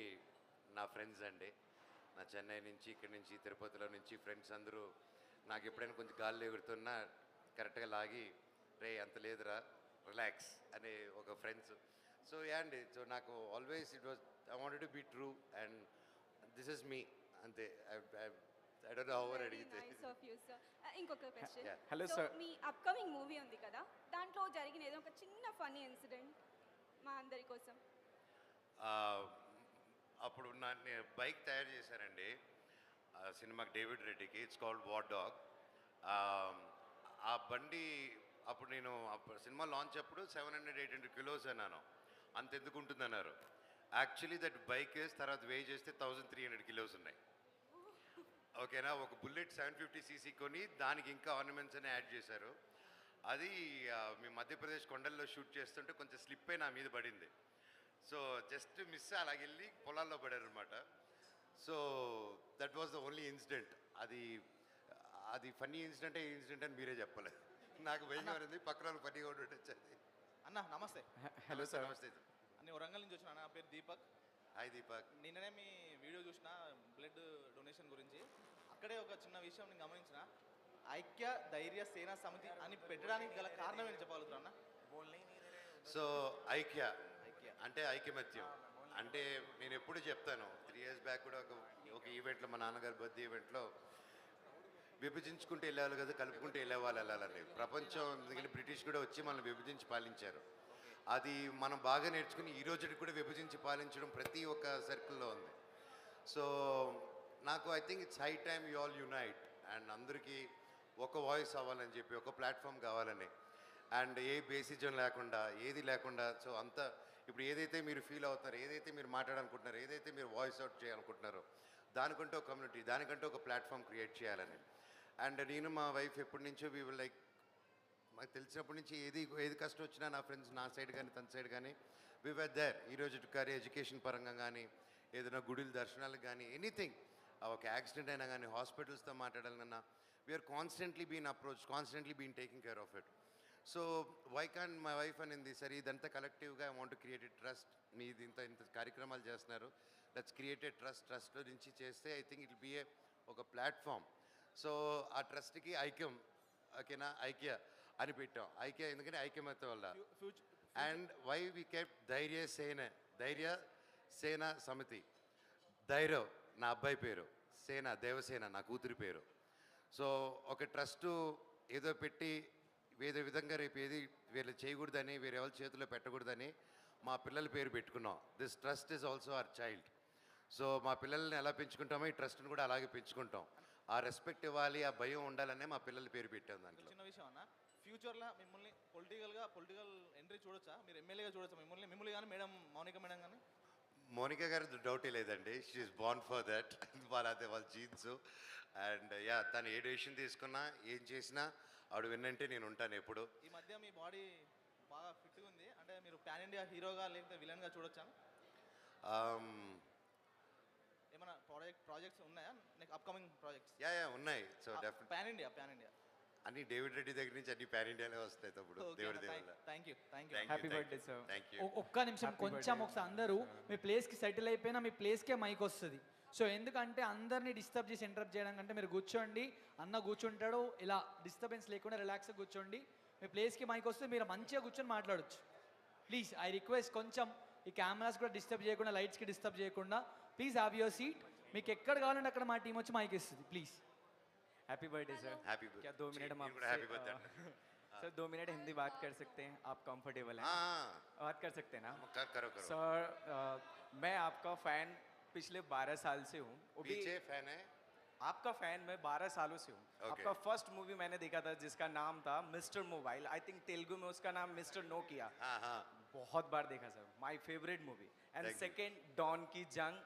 నా ఫ్రెండ్స్ అండి. నా చెన్నై నుంచి, ఇక్కడి నుంచి, తిరుపతిలో నుంచి ఫ్రెండ్స్ అందరూ నాకు ఎప్పుడైనా కొంచెం గాల్లో ఎగురుతున్నా కరెక్ట్గా లాగి, రే అంత లేదురా రిలాక్స్ అనే ఒక ఫ్రెండ్స్. సో యా అండి, సో నాకు always it was I wanted to be true and this is me అంతే. ఐ డోంట్ నో హౌ అడిగితే. Nice of you sir. ఇంకొక క్వశ్చన్. Hello, so sir. మీ అప్కమింగ్ మూవీ ఉంది కదా, దాంట్లో జరిగిన ఏదో ఒక చిన్న ఫన్నీ ఇన్సిడెంట్ మా అందరి కోసం. అప్పుడు నేను బైక్ తయారు చేశానండి సినిమాకి, డేవిడ్ రెడ్డికి. It's called war dog. ఆ బండి అప్పుడు నేను సినిమా లాంచ్ అప్పుడు 700-800 కిలోస్ అన్నాను. అంత ఎందుకు ఉంటుందన్నారు. యాక్చువల్లీ దట్ బైక్ తర్వాత వే చేస్తే 1300 కిలోస్ ఉన్నాయి. ఓకేనా, ఒక బుల్లెట్ 750cc కొని దానికి ఇంకా ఆర్నమెంట్స్ అని యాడ్ చేశారు. అది మేము మధ్యప్రదేశ్ కొండల్లో షూట్ చేస్తుంటే కొంచెం స్లిప్ అయి నా మీద పడింది. సో జస్ట్ మిస్ అలాగెళ్ళి పొలాల్లో పడారు అనమాట. So that was the only incident. అది ఫన్నీ ఇన్సిడెంట్ అని మీరే చెప్పలేదు. నాకు భయంగా ఉంది, పక్కన ఫన్నీగా ఉండొచ్చు. అన్న నమస్తే. Hello sir. నమస్తే. నేను వరంగల్ నుంచి వచ్చిన, నా పేరు దీపక్. హాయ్ దీపక్. నిన్ననే మీ వీడియో చూసిన బ్లడ్ డొనేషన్ గురించి. అక్కడే ఒక చిన్న విషయం నేను గమనించిన, ఐక్య ధైర్య సేనా సమితి అని పెట్టడానికి గల కారణం ఏంటి చెప్పగలుగుతారు అన్న? సో ఐక్య అంటే ఐకమత్యం అంటే నేను ఎప్పుడు చెప్తాను, 3 ఇయర్స్ బ్యాక్ కూడా ఒక ఈవెంట్లో మా నాన్నగారి బర్త్డే ఈవెంట్లో విభజించుకుంటూ వెళ్ళేవాళ్ళు కదా, కలుపుకుంటూ వెళ్ళేవాళ్ళు వెళ్ళాలని. ప్రపంచం ఎందుకంటే బ్రిటిష్ కూడా వచ్చి మనల్ని విభజించి పాలించారు. అది మనం బాగా నేర్చుకుని ఈ రోజుకి కూడా విభజించి పాలించడం ప్రతి ఒక్క సర్కిల్లో ఉంది. సో నాకు I think it's high time you all unite and అందరికీ ఒక వాయిస్ అవ్వాలని చెప్పి, ఒక ప్లాట్ఫామ్ కావాలని, అండ్ ఏ బేసిజం లేకుండా ఏది లేకుండా. సో అంతా ఇప్పుడు ఏదైతే మీరు ఫీల్ అవుతున్నారో, ఏదైతే మీరు మాట్లాడాలనుకుంటున్నారో, ఏదైతే మీరు వాయిస్ అవుట్ చేయాలనుకుంటున్నారో, దానికంటే ఒక కమ్యూనిటీ, దానికంటే ఒక ప్లాట్ఫామ్ క్రియేట్ చేయాలని. అండ్ నేను మా వైఫ్ ఎప్పటి నుంచో వీ విల్ లైక్, మాకు తెలిసినప్పటి నుంచి ఏది కష్టం వచ్చినా నా ఫ్రెండ్స్ నా సైడ్ కానీ తన సైడ్ కానీ వి వర్ దేర్. ఈరోజు కానీ ఎడ్యుకేషన్ పరంగా కానీ, ఏదైనా గుడిల దర్శనాలకు కానీ, ఎనీథింగ్, ఒక యాక్సిడెంట్ అయినా కానీ, హాస్పిటల్స్తో మాట్లాడాలన్నా, we are constantly been approach, constantly been taking care of it. So why can my wife అనింది, సరే ఇదంతా కలెక్టివ్గా I want create a trust. మీది ఇంత కార్యక్రమాలు చేస్తున్నారు, లెట్స్ క్రియేట్ ఎ ట్రస్ట్లో నుంచి చేస్తే ఐ థింక్ ఇట్ బి ఏ ఒక ప్లాట్ఫామ్. సో ఆ ట్రస్ట్కి ఐక్యం, ఓకేనా, ఐక్య అని పెట్టాం. ఐక్య ఎందుకంటే ఐక్యమత్య వల్ల. అండ్ వై వి కెప్ ధైర్య సేన సమితి. ధైర్యం నా అబ్బాయి పేరు, సేన దేవసేన నా కూతురి పేరు. సో ఒక ట్రస్టు ఏదో పెట్టి వేరే విధంగా రేపు ఏది వీళ్ళు చేయకూడదని, వేరే ఎవరి చేతిలో పెట్టకూడదని మా పిల్లల పేరు పెట్టుకున్నాం. This trust is also our child. So మా పిల్లల్ని ఎలా పెంచుకుంటామో ఈ ట్రస్ట్ని కూడా అలాగే పెంచుకుంటాం. ఆ రెస్పెక్ట్ ఇవ్వాలి, ఆ భయం ఉండాలనే మా పిల్లల పేరు పెట్టాం దాంట్లో. చిన్న విషయం అన్న, ఫ్యూచర్లో మిమ్మల్ని పొలిటికల్ ఎంట్రీ చూడొచ్చా? మీరు ఎమ్మెల్యేగా చూడొచ్చా మిమ్మల్ని కానీ మేడం మౌనిక మేడం కానీ? మోనికా గారి డౌటే లేదండి, షీఈస్ బోర్న్ ఫర్ దట్. వాళ్ళ జీన్స్. అండ్ యా, తను ఏ డెసిషన్ తీసుకున్నా ఏం చేసినా ఆవిడ విన్నంటే నేను ఉంటాను ఎప్పుడు. ఈ మధ్య మీ బాడీ బాగా ఫిట్గా ఉంది, అంటే మీరు పాన్ ఇండియా హీరోగా లేకపోతే విలన్గా చూడొచ్చా? ఏమైనా ప్రాజెక్ట్స్ ఉన్నాయా నెక్స్ట్ అప్కమింగ్ ప్రాజెక్ట్స్? యా ఉన్నాయి. సో డెఫినెట్ పాన్ ఇండియా అన్ని డేవిడ్ రెడ్డి దగ్గర నుంచి అన్ని పాన్ ఇండియాలో వస్తాయి తప్పుడు. దేవుడి దేవుళ్ళ. Thank you happy birthday sir. Thank you. ఒక్క నిమిషం కొంచెం ఒకసారి అందరూ మీ ప్లేస్కి సెటిల్ అయిపోయినా మీ ప్లేస్కే మైక్ వస్తుంది. సో ఎందుకంటే అందరినీ డిస్టర్బ్ చేసి ఇంటరప్ట్ చేయడం కంటే మీరు కూర్చోండి, అన్న కూర్చుంటాడు, ఇలా డిస్టర్బెన్స్ లేకుండా రిలాక్స్గా కూర్చోండి. మీ ప్లేస్కి మైక్ వస్తే మీరు మంచిగా కూర్చొని మాట్లాడొచ్చు. ప్లీజ్ ఐ రిక్వెస్ట్, కొంచెం ఈ కెమెరాస్ కూడా డిస్టర్బ్ చేయకుండా, లైట్స్కి డిస్టర్బ్ చేయకుండా, ప్లీజ్ హ్యావ్ యువర్ సీట్. మీకు ఎక్కడ కావాలంటే అక్కడ మా టీం వచ్చి మైక్ ఇస్తుంది. Please. Happy birthday sir. Happy क्या 2 मिनट हम happy birthday sir 2 minute Hindi बात कर सकते हैं? आप कंफर्टेबल हैं? हाँ बात कर सकते हैं ना? करो सर मैं आपका फ़ैन पिछले 12 साल से हूँ. पीछे फैन है आपका फ़ैन मैं 12 सालों से हूँ. आपका फर्स्ट मूवी मैंने देखा था जिसका नाम था mister mobile. I think Telugu में उसका नाम मिस्टर नोकिया. हाँ बहुत बार देखा sir. My favourite movie. And second डॉन की जंग,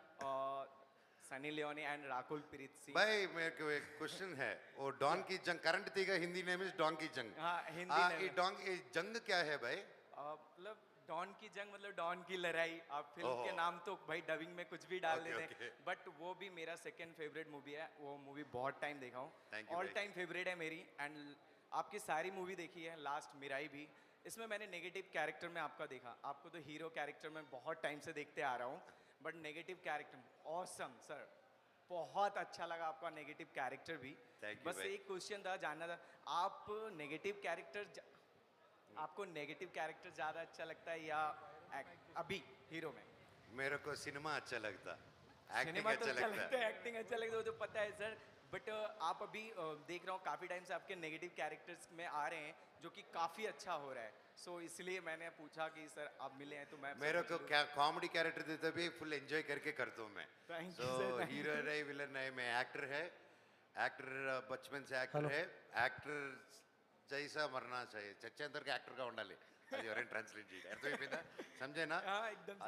Sunny Leone and Rakul Preet Singh. भाई मेरे को एक क्वेश्चन है, वो डॉन की जंग करंट तीगा हिंदी नेम इज डॉन की जंग. हाँ हिंदी ये डॉन ये जंग क्या है भाई? मतलब डॉन की जंग मतलब डॉन की लड़ाई. आप फिल्म के नाम तो भाई डबिंग में कुछ भी डाल देते हैं, बट वो भी मेरा सेकंड फेवरेट मूवी है. वो मूवी बहुत टाइम देखा हूँ, ऑल टाइम फेवरेट है मेरी. एंड आपकी सारी मूवी देखी है, लास्ट मिराई भी. इसमें मैंने नेगेटिव कैरेक्टर में आपका देखा. आपको तो हीरो कैरेक्टर में बहुत टाइम से देखते आ रहा हूँ, but negative character awesome sir. बहुत अच्छा लगा आपका नेगेटिव कैरेक्टर भी. बस एक क्वेश्चन था, जानना था आप नेगेटिव कैरेक्टर आपको नेगेटिव कैरेक्टर ज़्यादा अच्छा लगता है या अभी हीरो में? मेरे को सिनेमा अच्छा लगता, एक्टिंग सिनेमा तो अच्छा लगता है, एक्टिंग अच्छा लगता है, वो तो पता है सर. बट आप अभी देख रहा हूँ काफ़ी टाइम से आपके नेगेटिव कैरेक्टर्स में आ रहे हैं जो कि काफ़ी अच्छा हो रहा है. सो इसलिए मैंने पूछा कि सर आप मिले हैं तो मैं मेरे को क्या कॉमेडी कैरेक्टर देते भी फुल एंजॉय करके करता हूँ मैं. सो हीरो है विलन है, मैं एक्टर है, एक्टर बचपन से एक्टर है. एक्टर जैसा मरना चाहिए, चच्चेंदर के एक्टर का ఉండాలి. అది ఎవరైనా ట్రాన్స్లేట్ చేయండి, అర్థమైపోయిందా? समझे ना?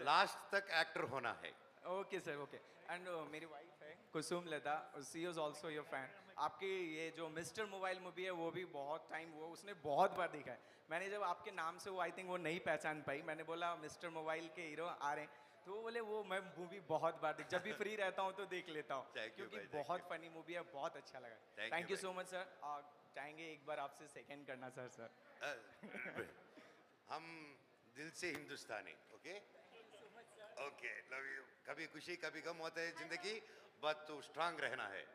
लास्ट तक एक्टर होना है. Okay sir okay. एंड मेरी वाइफ है कुसुम लता, सी इज ऑल्सो योर फैन. आपकी ये जो मिस्टर मोबाइल मूवी है वो भी बहुत टाइम वो उसने बहुत बार देखा है. मैंने जब आपके नाम से वो आई थिंक वो नहीं पहचान पाई, मैंने बोला मिस्टर मोबाइल के हीरो आ रहे हैं, तो वो बोले वो मैं मूवी बहुत बार जब भी फ्री रहता हूँ तो देख लेता हूँ, क्योंकि बहुत फनी मूवी है, बहुत अच्छा लगा. Thank you so much sir. चाहेंगे एक बार आपसे सेकंड करना सर. हम दिल से हिंदुस्तानी. Okay okay, love you. Kabhi Khushi कभी गम होता है जिंदगी, बट तो स्ट्रांग रहना है.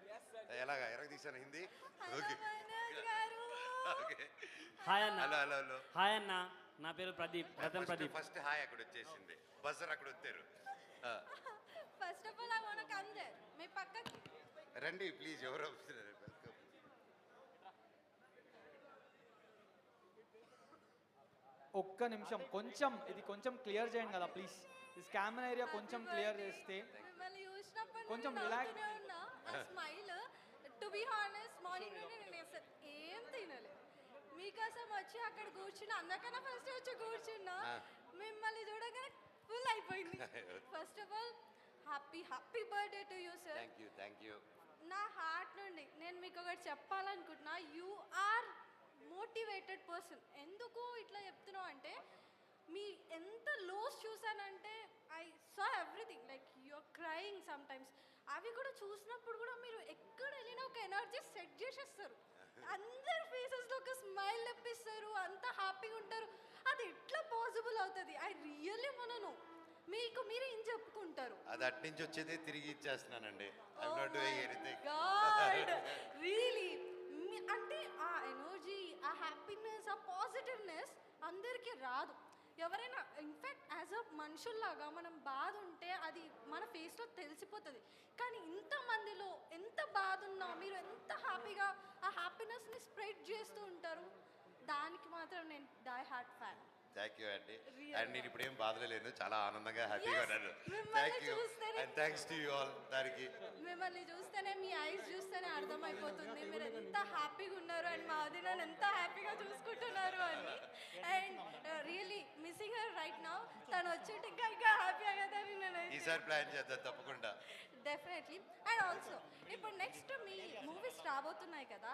ఎలాగా ఎరగ తీసాను హిందీ? Okay okay. హాయ్ అన్న. Hello hello hello. హాయ్ అన్న, నా పేరు ప్రదీప్, రతన్ ప్రదీప్. ఫస్ట్ హాయ్ అక్కడ వచ్చేసింది, బజర్ అక్కడ వచ్చారు. First of all I want come there మీ పక్కకి రండి ప్లీజ్, ఎవరు వస్తున్నారు? వెల్కమ్. ఒక్క నిమిషం, కొంచెం ఇది కొంచెం క్లియర్ చేయండి కదా ప్లీజ్. ఈ కెమెరా ఏరియా కొంచెం క్లియర్ చేస్తే. మిమ్మల్ని చూసినప్పుడు కొంచెం నేను relax. నవ్వుతూనే ఉన్నా. ఆ smile to be honest morning నుండి నేను అసలు ఏం తినలే మీకోసం వచ్చి అక్కడ కూర్చున్నా. అందరికన్నా ఫస్ట్ వచ్చి కూర్చున్నా. మిమ్మల్ని చూడగానే ఫుల్ అయిపోయింది. First of all happy birthday to you sir. Thank you. నా హార్ట్ నుండి నేను మీకు ఒకటి చెప్పాలనుకుంటున్నా. You are motivated person. ఎందుకు ఇట్లా చెప్తున్నావు అంటే మీ ఎంత లోస్ చూసానంటే I saw everything like you're crying sometimes. అవి కూడా చూసినప్పుడు కూడా మీరు ఎక్కడ వెళ్ళినా ఒక ఎనర్జీ సెట్ చేసేస్తారు. అందరి ఫేసెస్లో ఒక స్మైల్ తెప్పిస్తారు, అంత హ్యాపీగా ఉంటారు. అది ఎట్లా పాసిబుల్ అవుతుంది? ఐ రియల్లీ మనను మీకు మీరు ఏం చెప్పుకుంటారు? అది అటు నుంచి వచ్చేది తిరిగి ఇచ్చేస్తున్నానండి. I'm not doing anything. God really అంటే ఆ ఎనర్జీ, ఆ హ్యాపీనెస్, ఆ పాజిటివ్నెస్ అందరికీ రాదు. ఎవరైనా ఇన్ఫ్యాక్ట్ యాజ్ అ మనుషుల్లాగా మనం బాధ ఉంటే అది మన ఫేస్లో తెలిసిపోతుంది. కానీ ఇంతమందిలో ఎంత బాధ ఉన్నా మీరు ఎంత హ్యాపీగా ఆ హ్యాపీనెస్ని స్ప్రెడ్ చేస్తూ ఉంటారు. దానికి మాత్రం నేను die hard fan. Thank you అండి. అండ్ నేను ఇప్పుడు ఏం బాధలు లేదు, చాలా ఆనందంగా హ్యాపీగా ఉన్నాను. మిమ్మల్ని థ్యాంక్ యూ చూస్తేనే- and thanks to you all. దానికి మిమ్మల్ని చూస్తేనే మీ ఐస్ చూస్తేనే అర్థమైపోతుంది మీరు ఎంత హ్యాపీగా ఉన్నారు అండ్ మా వదినని ఎంత హ్యాపీగా చూసుకుంటున్నారు అని. And really missing her right now. తను వచ్చేటి ఇంకా హ్యాపీ అయ్యేదని నేను ఈసారి ప్లాన్ చేద్దాం తప్పకుండా. డెఫినెట్లీ. అండ్ ఆల్సో ఇప్పుడు నెక్స్ట్ మీ మూవీస్ రాబోతున్నాయి కదా,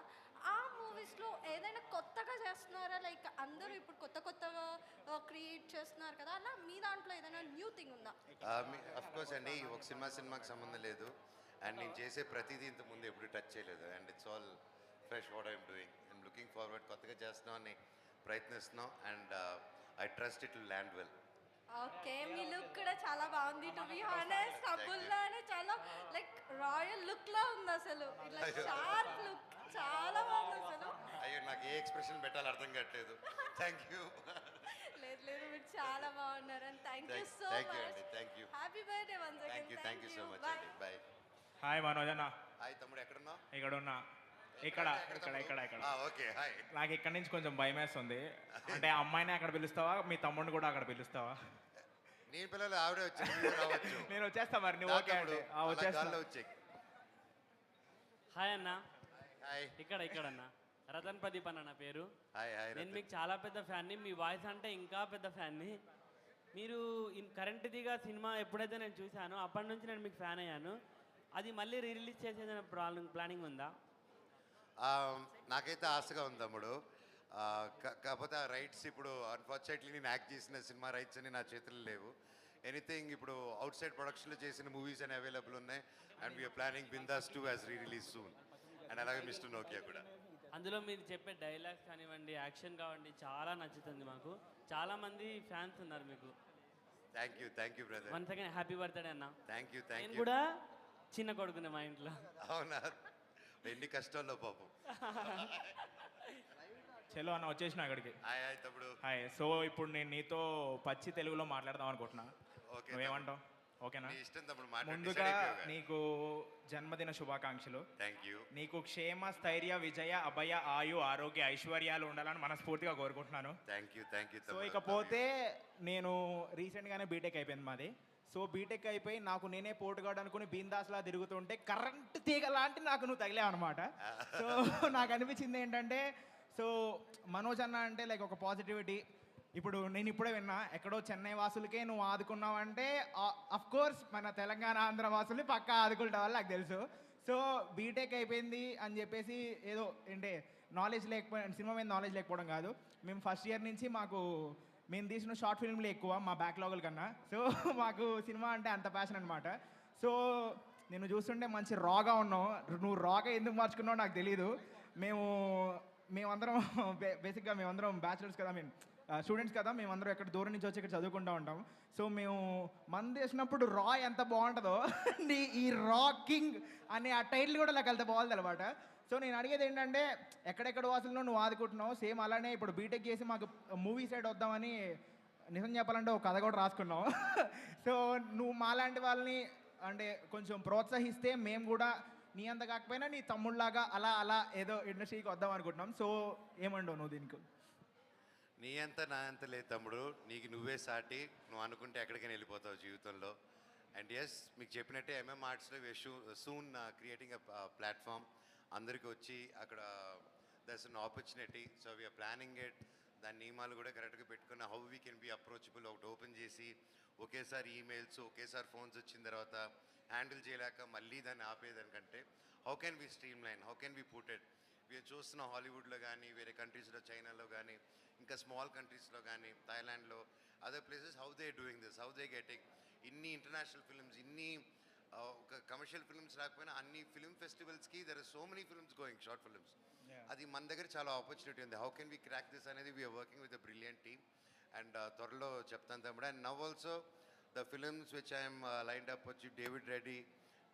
ఆ మూవీస్లో ఏదైనా కొత్తగా చేస్తున్నారా? లైక్ అందరూ ఇప్పుడు కొత్తగా క్రియేట్ చేస్తున్నారు కదా, అలా మీ దాంట్లో ఏదైనా న్యూ థింగ్ ఉందా? అఫ్ కోర్స్ అండి, ఒక సినిమాకి సంబంధం లేదు. అండ్ నేను చేసే ప్రతిదీ ఇంత ముందు ఎప్పుడు టచ్ చేయలేదు. And it's all fresh what I'm doing. I'm looking forward. కొత్తగా చేస్తున్నాం అని ప్రయత్నిస్తున్నాం. And I trust it will land well. Okay, me look కూడా చాలా బాగుంది. టు బి హానెస్ట్ అబుల్లానే చాలా లైక్ రాయల్ లుక్ లా ఉంది అసలు. ఇట్లా షార్ప్ లుక్ చాలా బాగుంది అసలు. అయ్యో, నాకు ఏ ఎక్స్ప్రెషన్ పెట్టాలో అర్థం కావట్లేదు. Thank you. లేదు మీరు చాలా బాగున్నారు. And thank you so thank you much. అండి. Thank you. Happy birthday once again. Thank you so much అండి. బాయ్. హాయ్ మనోజ్ అన్న. హాయ్ తమ్ముడు, ఎక్కడున్నావు? ఇక్కడ ఉన్నా. ఇక్కడ ఓకే. హాయ్. నాకు ఇక్కడ నుంచి కొంచెం భయం వేస్తుంది. అంటే అమ్మాయిని అక్కడ పిలుస్తావా, మీ తమ్ముడిని కూడా అక్కడ పిలుస్తావా? నేను పిల్లలు ఆవిడే వచ్చి నేను వచ్చేస్తా మరి. నువ్వు ఓకే అంటే వచ్చేస్తా. హాయ్ అన్న. హాయ్. ఇక్కడ అన్న రతన్ ప్రదీప్ అన్న నా పేరు. Hi hi. నేను మీకు చాలా పెద్ద ఫ్యాన్ని. మీ వాయిస్ అంటే ఇంకా పెద్ద ఫ్యాన్ని. మీరు కరెంట్దిగా సినిమా ఎప్పుడైతే నేను చూశానో అప్పటి నుంచి నేను మీకు ఫ్యాన్ అయ్యాను. అది మళ్ళీ రిలీజ్ చేసేదైనా ప్లానింగ్ ఉందా? నాకైతే ఆశగా ఉంది తమ్ముడు. కాకపోతే ఆ రైట్స్ ఇప్పుడు అన్ఫార్చునేట్లీ నేను యాక్ట్ చేసిన సినిమా రైట్స్ అని నా చేతుల్లో లేవు. ఎనీథింగ్ ఇప్పుడు అవుట్ సైడ్ ప్రొడక్షన్లో చేసిన మూవీస్ అని అవైలబుల్ ఉన్నాయి. And we're planning Bindaas 2 as release soon. And అలాగే మిస్టర్ నోకియా కూడా. అందులో మీరు చెప్పే డైలాగ్స్ కానివ్వండి, యాక్షన్ కావండి, చాలా నచ్చుతుంది మాకు. చాలా మంది ఫ్యాన్స్ ఉన్నారు మీకు. Thank you brother. Once again happy birthday అన్న. Thank you. నేను కూడా చిన్న కొడుకునే మా ఇంట్లో. అవునా? ఎన్ని కష్టాల్లో పాపం. చలో అన్న వచ్చేసిన అక్కడికి. హాయ్ హాయ్ తమ్ముడు. హాయ్. సో ఇప్పుడు నేను నీతో పచ్చి తెలుగులో మాట్లాడదాం అనుకుంటున్నా. నువ్వేమంటావు? ఓకేనా? ఇష్టం తమ్ముడు. ముందుగా నీకు జన్మదిన శుభాకాంక్షలు. Thank you. నీకు క్షేమ, స్థైర్య, విజయ, అభయ, ఆయు, ఆరోగ్య, ఐశ్వర్యాలు ఉండాలని మనస్ఫూర్తిగా కోరుకుంటున్నాను. Thank you. సో ఇకపోతే నేను రీసెంట్గానే బీటెక్ అయిపోయింది మాది. సో బీటెక్ అయిపోయి నాకు నేనే పోటుగాడు అనుకుని బీందాస్లా తిరుగుతుంటే కరెంట్ తీగ లాంటి నాకు నువ్వు తగిలావు అనమాట. సో నాకు అనిపించింది ఏంటంటే, సో మనోజ్ అన్న అంటే లైక్ ఒక పాజిటివిటీ. ఇప్పుడు నేను ఇప్పుడే విన్నా, ఎక్కడో చెన్నై వాసులకే నువ్వు ఆదుకున్నావంటే అఫ్ కోర్స్ మన తెలంగాణ ఆంధ్ర వాసుల్ని పక్కా ఆదుకుంటా వాళ్ళు నాకు తెలుసు. సో బీటెక్ అయిపోయింది అని చెప్పేసి ఏదో అంటే నాలెడ్జ్ లేకపోయి సినిమా మీద నాలెడ్జ్ లేకపోవడం కాదు. మేము ఫస్ట్ ఇయర్ నుంచి మేము తీసిన షార్ట్ ఫిల్మ్లు ఎక్కువ మా బ్యాక్లాగుల కన్నా. సో మాకు సినిమా అంటే అంత ప్యాషన్ అనమాట. సో నేను చూస్తుంటే మంచి రాగా ఉన్నావు. నువ్వు రాగా ఎందుకు మార్చుకున్నావు నాకు తెలీదు. మేమందరం బేసిక్గా మేమందరం బ్యాచులర్స్ కదా, స్టూడెంట్స్ కదా, మేమందరం ఎక్కడ దూరం నుంచి వచ్చి ఇక్కడ చదువుకుంటూ ఉంటాం. సో మేము మంది వేసినప్పుడు రా ఎంత బాగుంటుందో ఈ రాకింగ్ అనే ఆ టైటిల్ కూడా నాకు అంత బాగుంది అనమాట. సో నేను అడిగేది ఏంటంటే, ఎక్కడెక్కడ వాసులను నువ్వు ఆదుకుంటున్నావు, సేమ్ అలానే ఇప్పుడు బీటెక్ చేసి మాకు మూవీ సైడ్ వద్దామని నిజం చెప్పాలంటే ఒక కథ కూడా రాసుకున్నావు. సో నువ్వు మాలాంటి వాళ్ళని అంటే కొంచెం ప్రోత్సహిస్తే మేము కూడా నీ అంత కాకపోయినా నీ తమ్ముళ్ళలాగా అలా అలా ఏదో ఇండస్ట్రీకి వద్దాం అనుకుంటున్నాం. సో ఏమంటావు నువ్వు దీనికి? నీ అంత నా అంత లేదు తమ్ముడు, నీకు నువ్వే సాటి. నువ్వు అనుకుంటే ఎక్కడికైనా వెళ్ళిపోతావు జీవితంలో. అండ్ ఎస్, మీకు చెప్పినట్టే ఎంఎం ఆర్ట్స్లో సూన్ క్రియేటింగ్ అ ప్లాట్ఫామ్. అందరికీ వచ్చి అక్కడ that's an opportunity. So we are planning it. దాని నియమాలు కూడా కరెక్ట్గా పెట్టుకున్న how we can be approachable. ఒకటి ఓపెన్ చేసి ఒకేసారి ఈమెయిల్స్, ఒకేసారి ఫోన్స్ వచ్చిన తర్వాత హ్యాండిల్ చేయలేక మళ్ళీ దాన్ని ఆపేదానికంటే how can be streamline, how can be put it. వీరు చూస్తున్నాం హాలీవుడ్లో కానీ, వేరే కంట్రీస్లో, చైనాలో కానీ, ఇంకా స్మాల్ కంట్రీస్లో కానీ, థాయిలాండ్లో, other places, how they doing this, how they getting ఇన్ని ఇంటర్నేషనల్ ఫిల్మ్స్, ఇన్ని ఒక కమర్షియల్ ఫిల్మ్స్ రాకపోయినా అన్ని ఫిల్మ్ ఫెస్టివల్స్కి there are so many films going, short films. అది మన దగ్గర చాలా ఆపర్చునిటీ ఉంది. How can we crack this అనేది we are working with a brilliant team. And త్వరలో చెప్తాను తమ్ముడు. And now also the films which I'm lined up వచ్చి David Reddy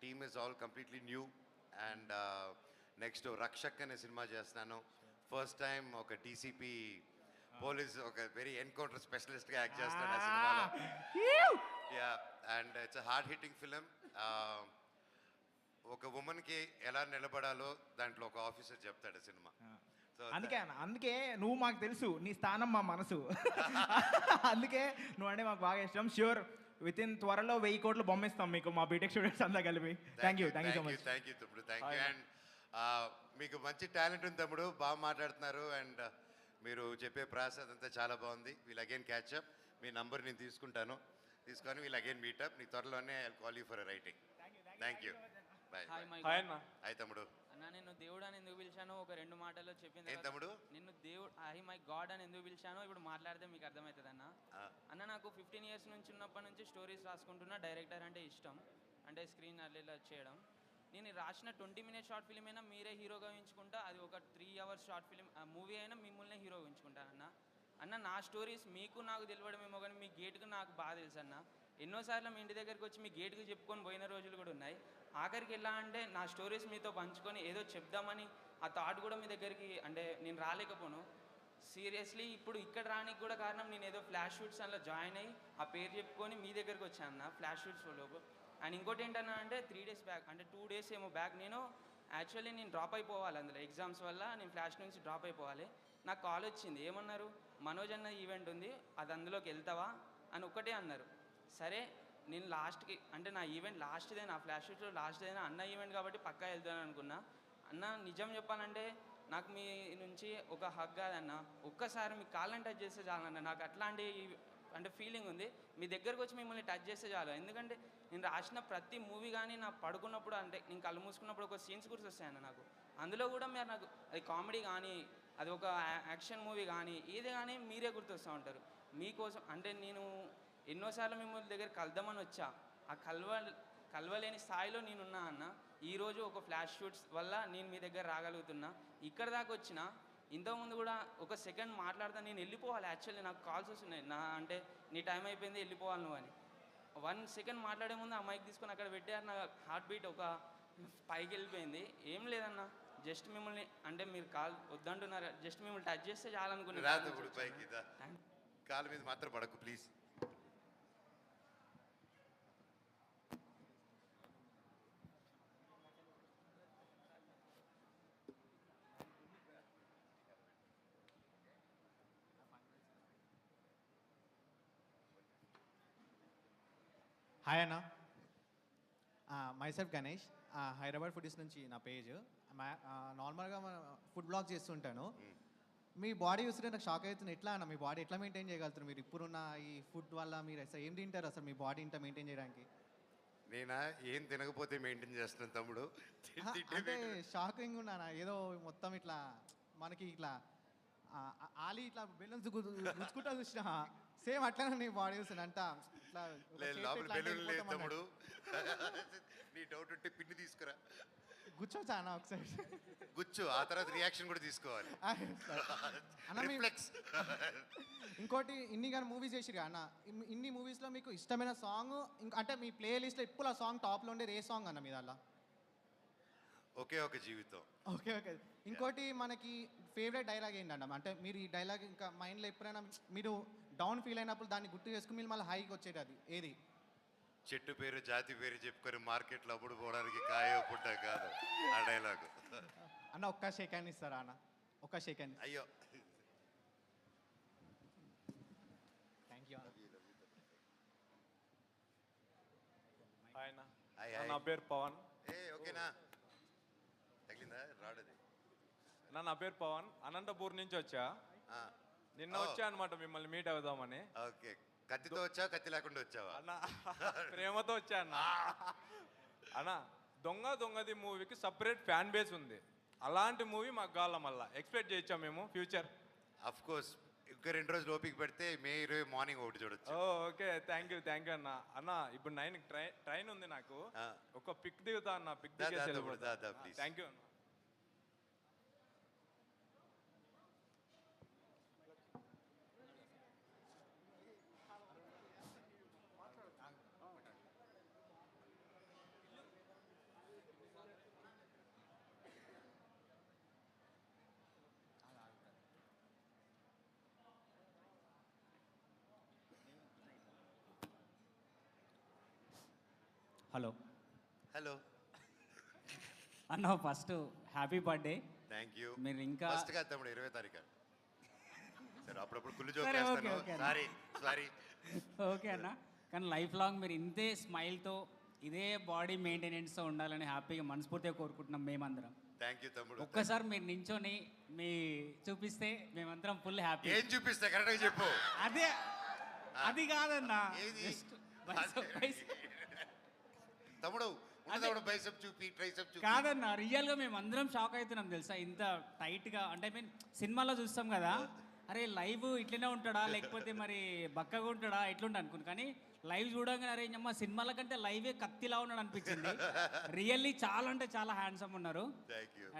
team is all completely new. And next Rakshak అనే సినిమా చేస్తున్నాను. First time ఒక DCP police, ఒక very encounter స్పెషలిస్ట్గా act చేస్తాను ఆ సినిమాలో. Yeah, and it's a hard hitting film. ఒక ఉమెన్కి ఎలా నిలబడాలో దాంట్లో ఒక ఆఫీసర్ చెప్తాడు సినిమా. సో అందుకే నువ్వు మాకు తెలుసు, నీ స్థానం మా మనసు. అందుకే నువ్వు అంటే మాకు బాగా ఇష్టం. ష్యూర్ విత్ ఇన్ త్వరలో 1000 కోట్లు బొమ్మిస్తాం మీకు, మా బీటెక్ స్టూడెంట్స్ అంతా కలిపి. Thank you so much. Thank you తమ్ముడు, థ్యాంక్ యూ. అండ్ మీకు మంచి టాలెంట్ ఉంది తమ్ముడు, బాగా మాట్లాడుతున్నారు. అండ్ మీరు చెప్పే ప్రాసెస్ అదంతా చాలా బాగుంది. We'll again catch up. మీ నంబర్ నేను తీసుకుంటాను, తీసుకొని వీల్ అగైన్ మీటప్. నీ త్వరలోనే I call you for writing. Thank you. Bye. Hi తమ్ముడు. అన్న, నేను దేవుడు అని ఎందుకు పిలిచానో ఒక 2 మాటల్లో చెప్పింది. ఏం తమ్ముడు? నిన్ను దేవుడు, ఐ మై గాడ్ అని ఎందుకు పిలిచానో ఇప్పుడు మాట్లాడితే మీకు అర్థమవుతుంది అన్న. అన్న, నాకు 15 ఇయర్స్ నుంచి ఉన్నప్పటి నుంచి స్టోరీస్ రాసుకుంటున్నా. డైరెక్టర్ అంటే ఇష్టం, అంటే స్క్రీన్ అల్లేలా చేయడం. నేను రాసిన 20 మినిట్స్ షార్ట్ ఫిల్మ్ అయినా మీరే హీరోగా ఊహించుకుంటా. అది ఒక 3 అవర్స్ షార్ట్ ఫిల్మ్ మూవీ అయినా మిమ్మల్ని హీరో ఊహించుకుంటానన్న. అన్న, నా స్టోరీస్ మీకు నాకు తెలియడమేమో కానీ మీ గేట్కు నాకు బాగా తెలుసు అన్న. ఎన్నోసార్లు మీ ఇంటి దగ్గరికి వచ్చి మీ గేట్కి చెప్పుకొని పోయిన రోజులు కూడా ఉన్నాయి. ఆఖరికి ఎలా అంటే నా స్టోరీస్ మీతో పంచుకొని ఏదో చెప్దామని ఆ థాట్ కూడా మీ దగ్గరికి అంటే నేను రాలేకపోను. సీరియస్లీ ఇప్పుడు ఇక్కడ రానికి కూడా కారణం నేను ఏదో ఫ్లాష్ షూట్స్ అందులో జాయిన్ అయ్యి ఆ పేరు చెప్పుకొని మీ దగ్గరికి వచ్చాను అన్న ఫ్లాష్ షూట్స్లో. అండ్ ఇంకోటి ఏంటన్నా అంటే 3 డేస్ బ్యాక్, అంటే 2 డేస్ ఏమో బ్యాక్, నేను డ్రాప్ అయిపోవాలి అందులో ఎగ్జామ్స్ వల్ల. నేను ఫ్లాష్ నుంచి డ్రాప్ అయిపోవాలి. నాకు కాల్ వచ్చింది, ఏమన్నారు, మనోజ్ అన్న ఈవెంట్ ఉంది, అది అందులోకి వెళ్తావా అని ఒక్కటే అన్నారు. సరే నేను లాస్ట్కి, అంటే నా ఈవెంట్ లాస్ట్దే, నా ఫ్లాష్ షూట్లో లాస్ట్దైనా అన్న ఈవెంట్ కాబట్టి పక్కా వెళ్తాను అనుకున్నా. అన్న నిజం చెప్పాలంటే నాకు మీ నుంచి ఒక హగ్ కాదన్న, ఒక్కసారి మీ కాళ్ళని టచ్ చేస్తే చాలన్న. నాకు అట్లాంటి అంటే ఫీలింగ్ ఉంది. మీ దగ్గరకు వచ్చి మిమ్మల్ని టచ్ చేస్తే చాలు. ఎందుకంటే నేను రాసిన ప్రతి మూవీ కానీ నా పడుకున్నప్పుడు, అంటే నేను కళ్ళు మూసుకున్నప్పుడు ఒక సీన్స్ గుర్తొస్తాయన్న నాకు. అందులో కూడా మీరు నాకు అది కామెడీ కానీ, అది ఒక యాక్షన్ మూవీ కానీ, ఏదే కానీ మీరే గుర్తొస్తూ ఉంటారు. మీకోసం అంటే నేను ఎన్నోసార్లు మిమ్మల్ని దగ్గర కలుద్దామని వచ్చా. ఆ కలవలేని స్థాయిలో నేనున్నా అన్న. ఈరోజు ఒక ఫ్లాష్ షూట్స్ వల్ల నేను మీ దగ్గర రాగలుగుతున్నా. ఇక్కడ దాకా వచ్చిన, ఇంతకుముందు కూడా ఒక సెకండ్ మాట్లాడతా నేను వెళ్ళిపోవాలి. యాక్చువల్లీ నాకు కాల్స్ వస్తున్నాయి, అంటే నీ టైం అయిపోయింది వెళ్ళిపోవాలి నువ్వు అని. 1 సెకండ్ మాట్లాడే ముందు ఆ మైక్ తీసుకొని అక్కడ పెట్టారు. నా హార్ట్ బీట్ ఒక పైకి వెళ్ళిపోయింది. ఏం లేదన్న, జస్ట్ మిమ్మల్ని అంటే మీరు కాల్ వద్దంటున్నారు, జస్ట్ మిమ్మల్ని టచ్ చేస్తే చాలనుకున్నాను. కాలు మీద మాత్రం పడకు ప్లీజ్. హాయ్ అన్న, మైసెల్ఫ్ గణేష్, హైదరాబాద్ ఫుడీస్ నుంచి నా పేజ్. నార్మల్గా ఫుడ్ బ్లాగ్ చేస్తుంటాను. మీ బాడీ చూస్తుంటే నాకు షాక్ అవుతుంది. ఎట్లా అన్న, మీ బాడీ ఎట్లా మెయింటైన్ చేయగలుగుతారు మీరు ఇప్పుడున్న ఈ ఫుడ్ వల్ల? మీరు అసలు ఏం తింటారు అసలు మీ బాడీ ఇంత మెయింటైన్ చేయడానికి? నేనా ఏం తినకపోతే మెయింటైన్ చేస్తున్నాను తమ్ముడు. అంటే షాకింగ్ ఉన్నానా, ఏదో మొత్తం ఇట్లా మనకి ఇట్లా ఆలి ఇట్లా బెలూన్స్ గుచ్చుకుంటా చూసిన, సేమ్ అట్లానే నీ బాడీ చూస్తుంది అంట. ఇట్లా లోపల బెలూన్ లేదు తమ్ముడు. నీ డౌట్ ఉంటే పిన్ని తీసుకురా, గుచ్చొచ్చా అన్న ఒకసారి? గుచ్చు, ఆ తర్వాత రియాక్షన్ కూడా తీసుకోవాలి. ఇంకోటి, ఇన్ని కానీ మూవీస్ చేసిరు అన్న, ఇన్ని మూవీస్లో మీకు ఇష్టమైన సాంగ్ అంటే మీ ప్లే లిస్ట్లో ఇప్పుడు ఆ సాంగ్ టాప్లో ఉండేది ఏ సాంగ్ అన్న మీ దానిలో? ఒకే ఒక జీవితం. ఓకే. ఇంకోటి మనకి ఫేవరెట్ డైలాగ్ ఏంటంట, అంటే మీరు ఈ డైలాగ్ ఇంకా మైండ్లో ఎప్పుడైనా మీరు డౌన్ ఫీల్ అయినప్పుడు దాన్ని గుర్తు చేసుకుని మీరు మళ్ళీ హైకి వచ్చేది అది ఏది? చెట్టు పేరు జాతి పేరు చెప్పుకొని మార్కెట్లో అప్పుడు పోవడానికి కాయ పుట్ట కాదు ఆ డైలాగు. అన్న ఒక్క షేక్ హ్యాండ్ ఇస్తారా అన్న? ఒక్క షేక్ హ్యాండ్. అయ్యో థ్యాంక్ యూ అన్న. హాయ్ అన్న. హాయ్, నా పేరు పవన్. ఓకేనా తగిలిందా రాడది? నా పేరు పవన్, అనంతపూర్ నుంచి వచ్చా. నిన్న వచ్చా అనమాట మిమ్మల్ని మీట్ అవుదామని. ఓకే, కత్తితో వచ్చావా కత్తి లేకుండా వచ్చావా? అన్న ప్రేమతో వచ్చా అన్న. అన్న దొంగది మూవీకి సపరేట్ ఫ్యాన్ బేస్ ఉంది. అలాంటి మూవీ మాకు కావాల, మళ్ళీ ఎక్స్పెక్ట్ చేయొచ్చా మేము ఫ్యూచర్? అఫ్ కోర్స్, ఇంకా 2 రోజులు ఓపిక పెడితే మే 20 మార్నింగ్ ఒకటి చూడొచ్చు. ఓకే, థ్యాంక్ యూ అన్న. అన్న ఇప్పుడు 9 ట్రైన్ ఉంది నాకు, ఒక పిక్ దిగుతా అన్న. Pic please. థ్యాంక్ యూ అన్న. హలో హలో అన్న, first happy birthday. Thank you. మీరు ఇంకా ఫస్ట్ కాదు తమ్ముడు, 20 తారీఖు. సరే, అప్పుడప్పుడు కుళ్ళు సరే, జోక్ ఓకే, ఓకే అన్న. సారీ. ఓకే అన్న, కానీ లైఫ్ లాంగ్ మీరు ఇంతే స్మైల్తో ఇదే బాడీ మెయింటెనెన్స్తో ఉండాలని హ్యాపీగా మనస్ఫూర్తిగా కోరుకుంటున్నాం మేమందరం. థ్యాంక్ యూ తమ్ముడు. ఒక్కసారి మీరు నించొని మీ చూపిస్తే మేమందరం ఫుల్ హ్యాపీ. ఏం చూపిస్తా కరెక్ట్గా చెప్పు. అదే అది కాదన్నా, తమ్ముడు బైసెప్ చూపి ట్రైసెప్ చూపి. కాదన్నా, రియల్గా మేము అందరం షాక్ అవుతున్నాం తెలుసా, ఇంత టైట్గా. అంటే మీన్ సినిమాలో చూస్తాం కదా, అరే లైవ్ ఇట్లనే ఉంటాడా లేకపోతే మరి బక్కగా ఉంటాడా ఎట్లుంటా అనుకుని, కానీ లైవ్ చూడగానే అరే అమ్మ సినిమాల కంటే లైవే కత్తిలా ఉన్నాడు అనిపించింది. రియల్లీ చాలా అంటే చాలా హ్యాండ్సమ్ ఉన్నారు.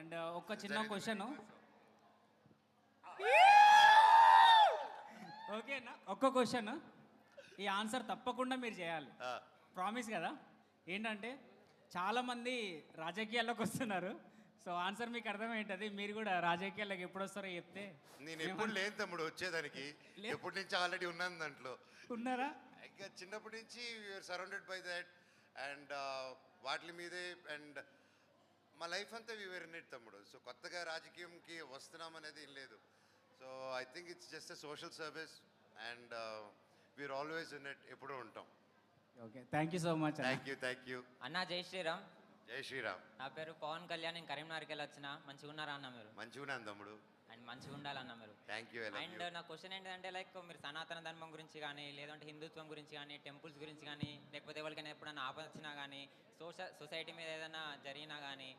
అండ్ ఒక చిన్న క్వశ్చన్. ఓకేనా, ఒక్క క్వశ్చన్, ఈ ఆన్సర్ తప్పకుండా మీరు చేయాలి, ప్రామిస్ కదా. ఏంటంటే చాలామంది రాజకీయాల్లోకి వస్తున్నారు, సో ఆన్సర్ మీకు అర్థమేంటది, మీరు కూడా రాజకీయాల్లోకి ఎప్పుడు వస్తారో చెప్తే. నేను ఎప్పుడు లేను తమ్ముడు వచ్చేదానికి, ఎప్పటి నుంచి ఆల్రెడీ ఉన్నాను దాంట్లో. ఉన్నారా? ఇంకా చిన్నప్పటి నుంచి we're surrounded by that and వాటి మీదే. అండ్ మా లైఫ్ అంతా వీఆర్ ఇన్ ఇట్ తమ్ముడు. సో కొత్తగా రాజకీయంకి వస్తున్నాం అనేది ఏం లేదు. So I think it's just a social service and we're always in it, ఎప్పుడూ ఉంటాం. Okay, thank you so much. Thank you అన్న. జై శ్రీరామ్. జై శ్రీరామ్. నా పేరు పవన్ కళ్యాణ్, నేను కరీంనగర్కి వెళ్ళి వచ్చిన. మంచిగా ఉన్నారా అన్న మీరు? మంచిగా ఉన్నాను తమ్ముడు. అండ్ మంచిగా ఉండాలన్న మీరు. Thank you. అండ్ నా క్వశ్చన్ ఏంటంటే లైక్ మీరు సనాతన ధర్మం గురించి కానీ, లేదంటే హిందుత్వం గురించి కానీ, టెంపుల్స్ గురించి కానీ, లేకపోతే ఎవరికైనా ఎప్పుడైనా ఆపద వచ్చినా కానీ, సొసైటీ మీద ఏదైనా జరిగినా కానీ,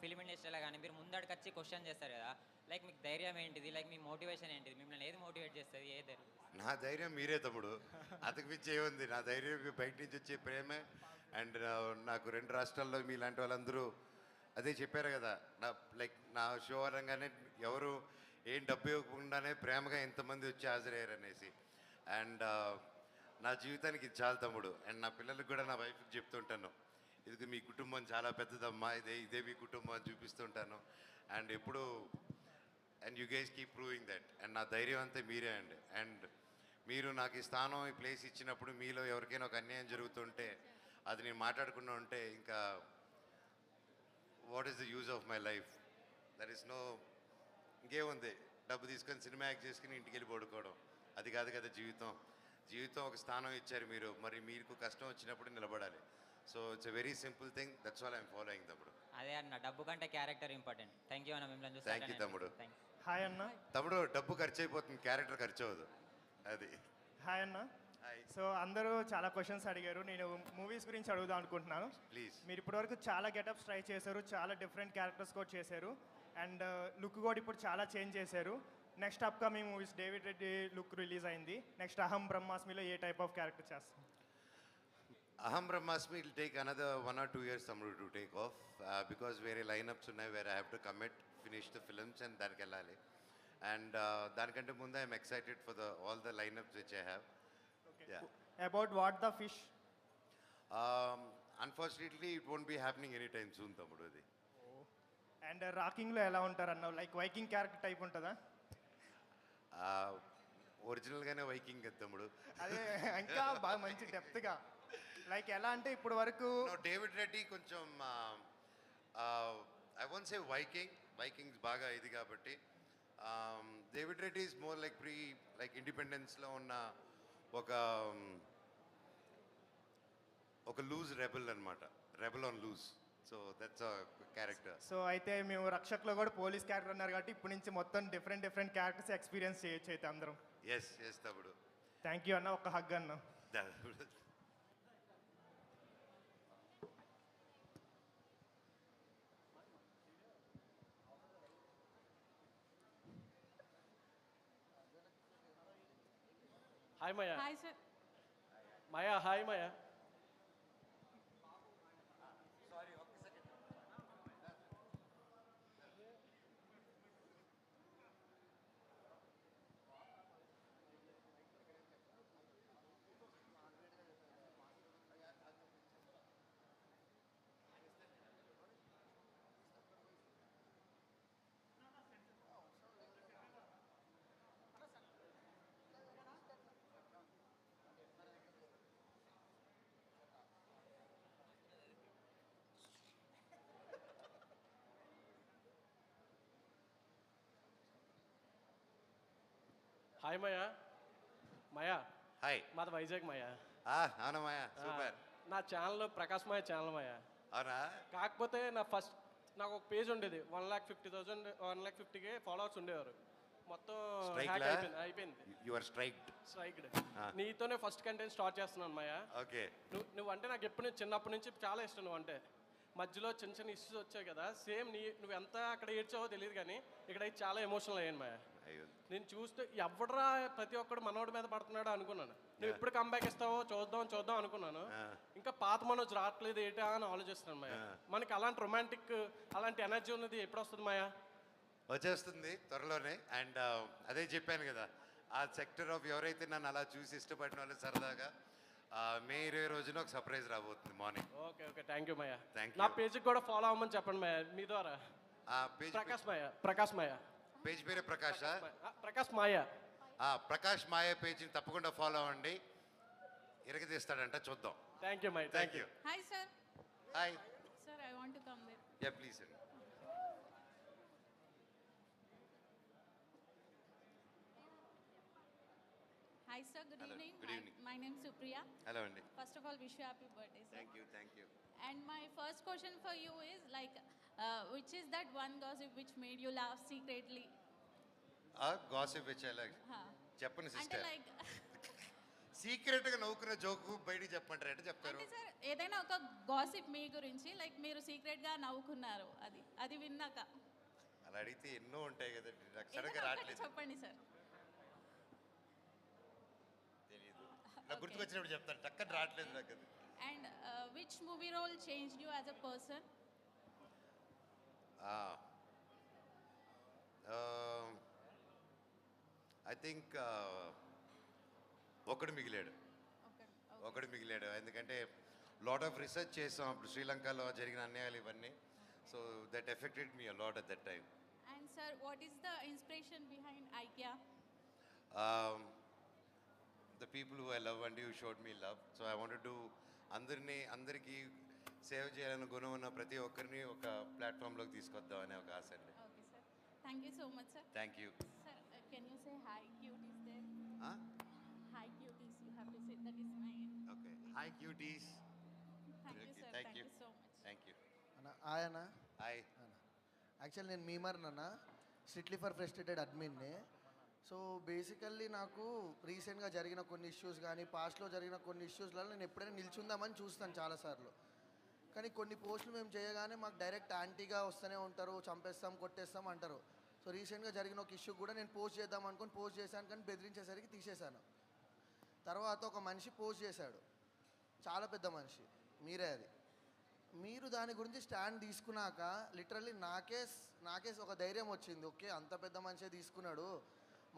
ఫిల్మ్ ఇండస్ట్రీలో కానీ మీరు ముందడికి వచ్చి క్వశ్చన్ చేస్తారు కదా, లైక్ మీకు ధైర్యం ఏంటిది, లైక్ మీ మోటివేషన్ ఏంటిది, మిమ్మల్ని ఏది మోటివేట్ చేస్తుంది, ఏ ధైర్యం? నా ధైర్యం మీరే తమ్ముడు, అంతకు మించి ఏముంది. నా ధైర్యం బయట నుంచి వచ్చే ప్రేమే. అండ్ నాకు 2 రాష్ట్రాల్లో మీలాంటి వాళ్ళందరూ అదే చెప్పారు కదా, నా షో అనగానే ఎవరు ఏం డబ్బు ఇవ్వకుండానే ప్రేమగా ఎంతమంది వచ్చి హాజరయ్యారు అనేసి. అండ్ నా జీవితానికి ఇది చాలా తమ్ముడు. అండ్ నా పిల్లలకు కూడా నా వైఫ్కి చెప్తుంటాను, ఇది మీ కుటుంబం చాలా పెద్దదమ్మా, ఇదే మీ కుటుంబం అని చూపిస్తుంటాను. అండ్ ఎప్పుడు and you guys keep proving that. And నా ధైర్యం అంతా మీరే అండి. అండ్ మీరు నాకు ఈ స్థానం, ఈ ప్లేస్ ఇచ్చినప్పుడు మీలో ఎవరికైనా ఒక అన్యాయం జరుగుతుంటే అది నేను మాట్లాడకుండా ఉంటే ఇంకా what is the use of my life? That is no. ఇంకేముంది, డబ్బు తీసుకొని సినిమా యాక్ట్ చేసుకుని ఇంటికి వెళ్ళి పడుకోవడం, అది కాదు కదా జీవితం. జీవితం ఒక స్థానం ఇచ్చారు మీరు, మరి మీకు కష్టం వచ్చినప్పుడు నిలబడాలి. So it's a very simple thing, that's all I'm following తమ్ముడు. అదే అన్న, డబ్బు కంటే క్యారెక్టర్ ఇంపార్టెంట్. థ్యాంక్ యూ అన్న, మిమ్మల్ని చూసి. థ్యాంక్ యూ తమ్ముడు. హాయ్ అన్న. తమ్ముడు డబ్బు ఖర్చు అయిపోతుంది, క్యారెక్టర్ ఖర్చు అవ్వదు. అది. హాయ్ అన్న. సో అందరూ చాలా క్వశ్చన్స్ అడిగారు, నేను మూవీస్ గురించి అడుగుదాం అనుకుంటున్నాను. ప్లీజ్. మీరు ఇప్పటివరకు చాలా గెటప్స్ ట్రై చేశారు, చాలా డిఫరెంట్ క్యారెక్టర్స్ కూడా చేశారు, అండ్ లుక్ కూడా ఇప్పుడు చాలా చేంజ్ చేశారు. Next upcoming movies David Reddy look release అయింది, నెక్స్ట్ అహం బ్రహ్మాస్మిలో ఏ టైప్ ఆఫ్ క్యారెక్టర్ చేస్తాం? Aham Brahmasmi will take another 1 or 2 years Tamru to take off because వేరే లైనప్స్ ఉన్నాయి where I have to commit, finish the films and దానికి వెళ్ళాలి. And దానికంటే ముందు I'm excited for all the lineups which I have. Yeah. About what the fish? Unfortunately it won't be happening anytime soon తమ్ముడు అది. And రాకింగ్లో ఎలా ఉంటారు అన్న? Like Viking character type ఉంటుందా? ఒరిజినల్గానే వైకింగ్ కదా తమ్ముడు. అదే ఇంకా బాగా మంచి డెప్త్గా లైక్ ఎలా అంటే ఇప్పుడు వరకు డేవిడ్ రెడ్డి కొంచెం ఐ వోంట్ సే వైకింగ్స్ బాగా ఇది కాబట్టి David Reddy is more like like ఇండిపెండెన్స్లో ఉన్న ఒక ఒక లూజ్ రెబెల్ అనమాట, rebel on loose. So that's a character. So అయితే మేము రక్షక్లో కూడా పోలీస్ క్యారెక్టర్ అన్నారు కాబట్టి ఇప్పటి నుంచి మొత్తం డిఫరెంట్ క్యారెక్టర్స్ ఎక్స్పీరియన్స్ చేయొచ్చు అయితే అందరం. ఎస్ తమ్ముడు. థ్యాంక్ యూ అన్న, ఒక హగ్ అన్న. Hi Maya. Hi sir. Maya hi Maya. Hi Maya. Maya hi. మాది వైజాగ్ మాయా. అవునా మాయా, సూపర్. నా ఛానల్ ప్రకాష్ మాయ ఛానల్ మాయా. అవునా? కాకపోతే నాకు ఒక పేజ్ ఉండేది 1,50,000 1,50,000 ఫాలోవర్స్ ఉండేవారు. మొత్తం హ్యాక్ అయిపోయింది. స్ట్రైక్డ్. నీతోనే ఫస్ట్ కంటెంట్ స్టార్ట్ చేస్తున్నాను మాయా. ఓకే. నువ్వు అంటే నాకు ఎప్పుడు చిన్నప్పటి నుంచి చాలా ఇష్టం. నువ్వు అంటే మధ్యలో చిన్న ఇష్యూస్ వచ్చాయి కదా, సేమ్ నువ్వు ఎంత అక్కడ ఏడ్చావో తెలియదు కానీ ఇక్కడ చాలా ఎమోషనల్ అయ్యాను మాయా. నేను చూస్తే ఎవడరా ప్రతి ఒక్కడు మనోడి మీద పడుతున్నాడు అనుకున్నాను. నువ్వు ఎప్పుడు కంబ్యాక్ ఇస్తావో చూద్దాం అనుకున్నాను. ఇంకా పాత మనోజ్ రావట్లేదు ఏంటా అని ఆలోచిస్తున్నాను మాయా. మనకి అలాంటి రొమాంటిక్ అలాంటి ఎనర్జీ ఉన్నది ఎప్పుడు వస్తుంది మాయా? వచ్చేస్తుంది త్వరలోనే. అండ్ అదే చెప్పాను కదా, ఆ సెక్టర్ ఆఫ్ ఎవరైతే నన్ను అలా చూసి ఇష్టపడిన వాళ్ళు సరదాగా మే 20 రోజున ఒక సర్ప్రైజ్ రాబోతుంది morning. Okay thank you Maya. Thank you. నా పేజ్కి కూడా ఫాలో అవ్వమని చెప్పండి మాయా మీ ద్వారా. ప్రకాష్ మాయా పేజ్ పేరే ప్రకాషా? ప్రకాష్ మాయా. ప్రకాష్ మాయా పేజ్ని తప్పకుండా ఫాలో అవ్వండి. ఇరగదీస్తాడంట, చూద్దాం. Thank you Maya. Thank you. Hi sir. Hi sir, I want to come there. Yeah please. Hi sir, good evening. Good evening. My name is Supriya. Hello Andy. First of all, wish you happy birthday, sir. Thank you. And my first question for you is like, which is that one gossip which made you laugh secretly? Gossip which I like. చెప్పండి అంటే sister. Like సీక్రెట్గా నవ్వుకున్న joke బయటికి చెప్పంటారు, ఎట్లా చెప్తారు? అంటే sir ఏదైనా ఒక gossip మీ గురించి లైక్ మీరు సీక్రెట్ గా నవ్వుకున్నారు, అది విన్నాక అలా అడిగితే ఎన్నో ఉంటాయి కదా, నాకు సడన్గా ఏదైనా ఒకటి రావట్లేదు. చెప్పండి సార్. తెలీదు, నాకు గుర్తుకొచ్చినప్పుడు చెప్తాను, టక్కని రావట్లేదు నాకు అది. And which movie role changed you as a person? I think ఒకడు మిగిలాడు. ఎందుకంటే లాట్ ఆఫ్ రీసెర్చ్ చేసాం అప్పుడు శ్రీలంకలో జరిగిన అన్యాయాలు ఇవన్నీ. So that affected me a lot at that time. And sir, what is the inspiration behind IKEA? The people who I love and you showed me love. So I wanted to అందరికీ save చేయాలని గుణం ఉన్న ప్రతి ఒక్కరిని ఒక ప్లాట్ఫామ్లోకి తీసుకొద్దాం అనే ఒక ఆశ అండి. Okay sir. Thank you so much sir. Thank you. Sir, can you say hi cuties there? Hi cuties, you have to say, that is my. Okay. Hi cuties. Thank you sir. Thank you so much. Thank you. ఆయన hi. Actual నేను memer నాన్న, strictly for frustrated అడ్మిన్ని. So basically నాకు రీసెంట్గా జరిగిన కొన్ని issues కానీ పాస్ట్లో జరిగిన కొన్ని ఇష్యూస్లలో నేను ఎప్పుడైనా నిల్చుందామని చూస్తాను చాలాసార్లు. కానీ కొన్ని పోస్టులు మేము చేయగానే మాకు డైరెక్ట్ యాంటీగా వస్తూనే ఉంటారు, చంపేస్తాం కొట్టేస్తాం అంటారు. సో రీసెంట్గా జరిగిన ఒక ఇష్యూ కూడా నేను పోస్ట్ చేద్దాం అనుకుని పోస్ట్ చేశాను, కానీ బెదిరించేసరికి తీసేశాను. తర్వాత ఒక మనిషి పోస్ట్ చేశాడు, చాలా పెద్ద మనిషి, మీరే అది. మీరు దాని గురించి స్టాండ్ తీసుకున్నాక లిటరల్లీ నాకే ఒక ధైర్యం వచ్చింది. ఓకే, అంత పెద్ద మనిషే తీసుకున్నాడు,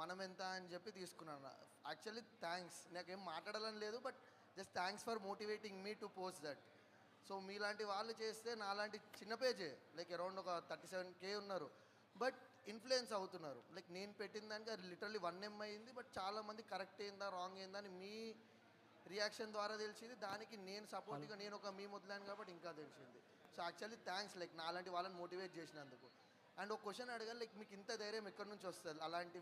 మనం ఎంత అని చెప్పి తీసుకున్నాను. యాక్చువల్లీ థ్యాంక్స్, నాకేం మాట్లాడాలని లేదు, but just thanks for motivating me to post that. So మీలాంటి వాళ్ళు చేస్తే నాలాంటి చిన్న పేజే లైక్ అరౌండ్ ఒక 37K ఉన్నారు, బట్ ఇన్ఫ్లుయెన్స్ అవుతున్నారు. లైక్ నేను పెట్టిన దానికి అది లిటరల్లీ 1M అయింది, బట్ చాలామంది కరెక్ట్ అయిందా రాంగ్ అయిందా అని మీ రియాక్షన్ ద్వారా తెలిసింది, దానికి నేను సపోర్ట్గా నేను ఒక మీ వదిలాను కాబట్టి ఇంకా తెలిసింది. సో యాక్చువల్లీ థ్యాంక్స్ లైక్ నా అలాంటి వాళ్ళని మోటివేట్ చేసినందుకు. అండ్ ఒక క్వశ్చన్ అడగాలి, లైక్ మీకు ఇంత ధైర్యం ఎక్కడి నుంచి వస్తుంది అలాంటి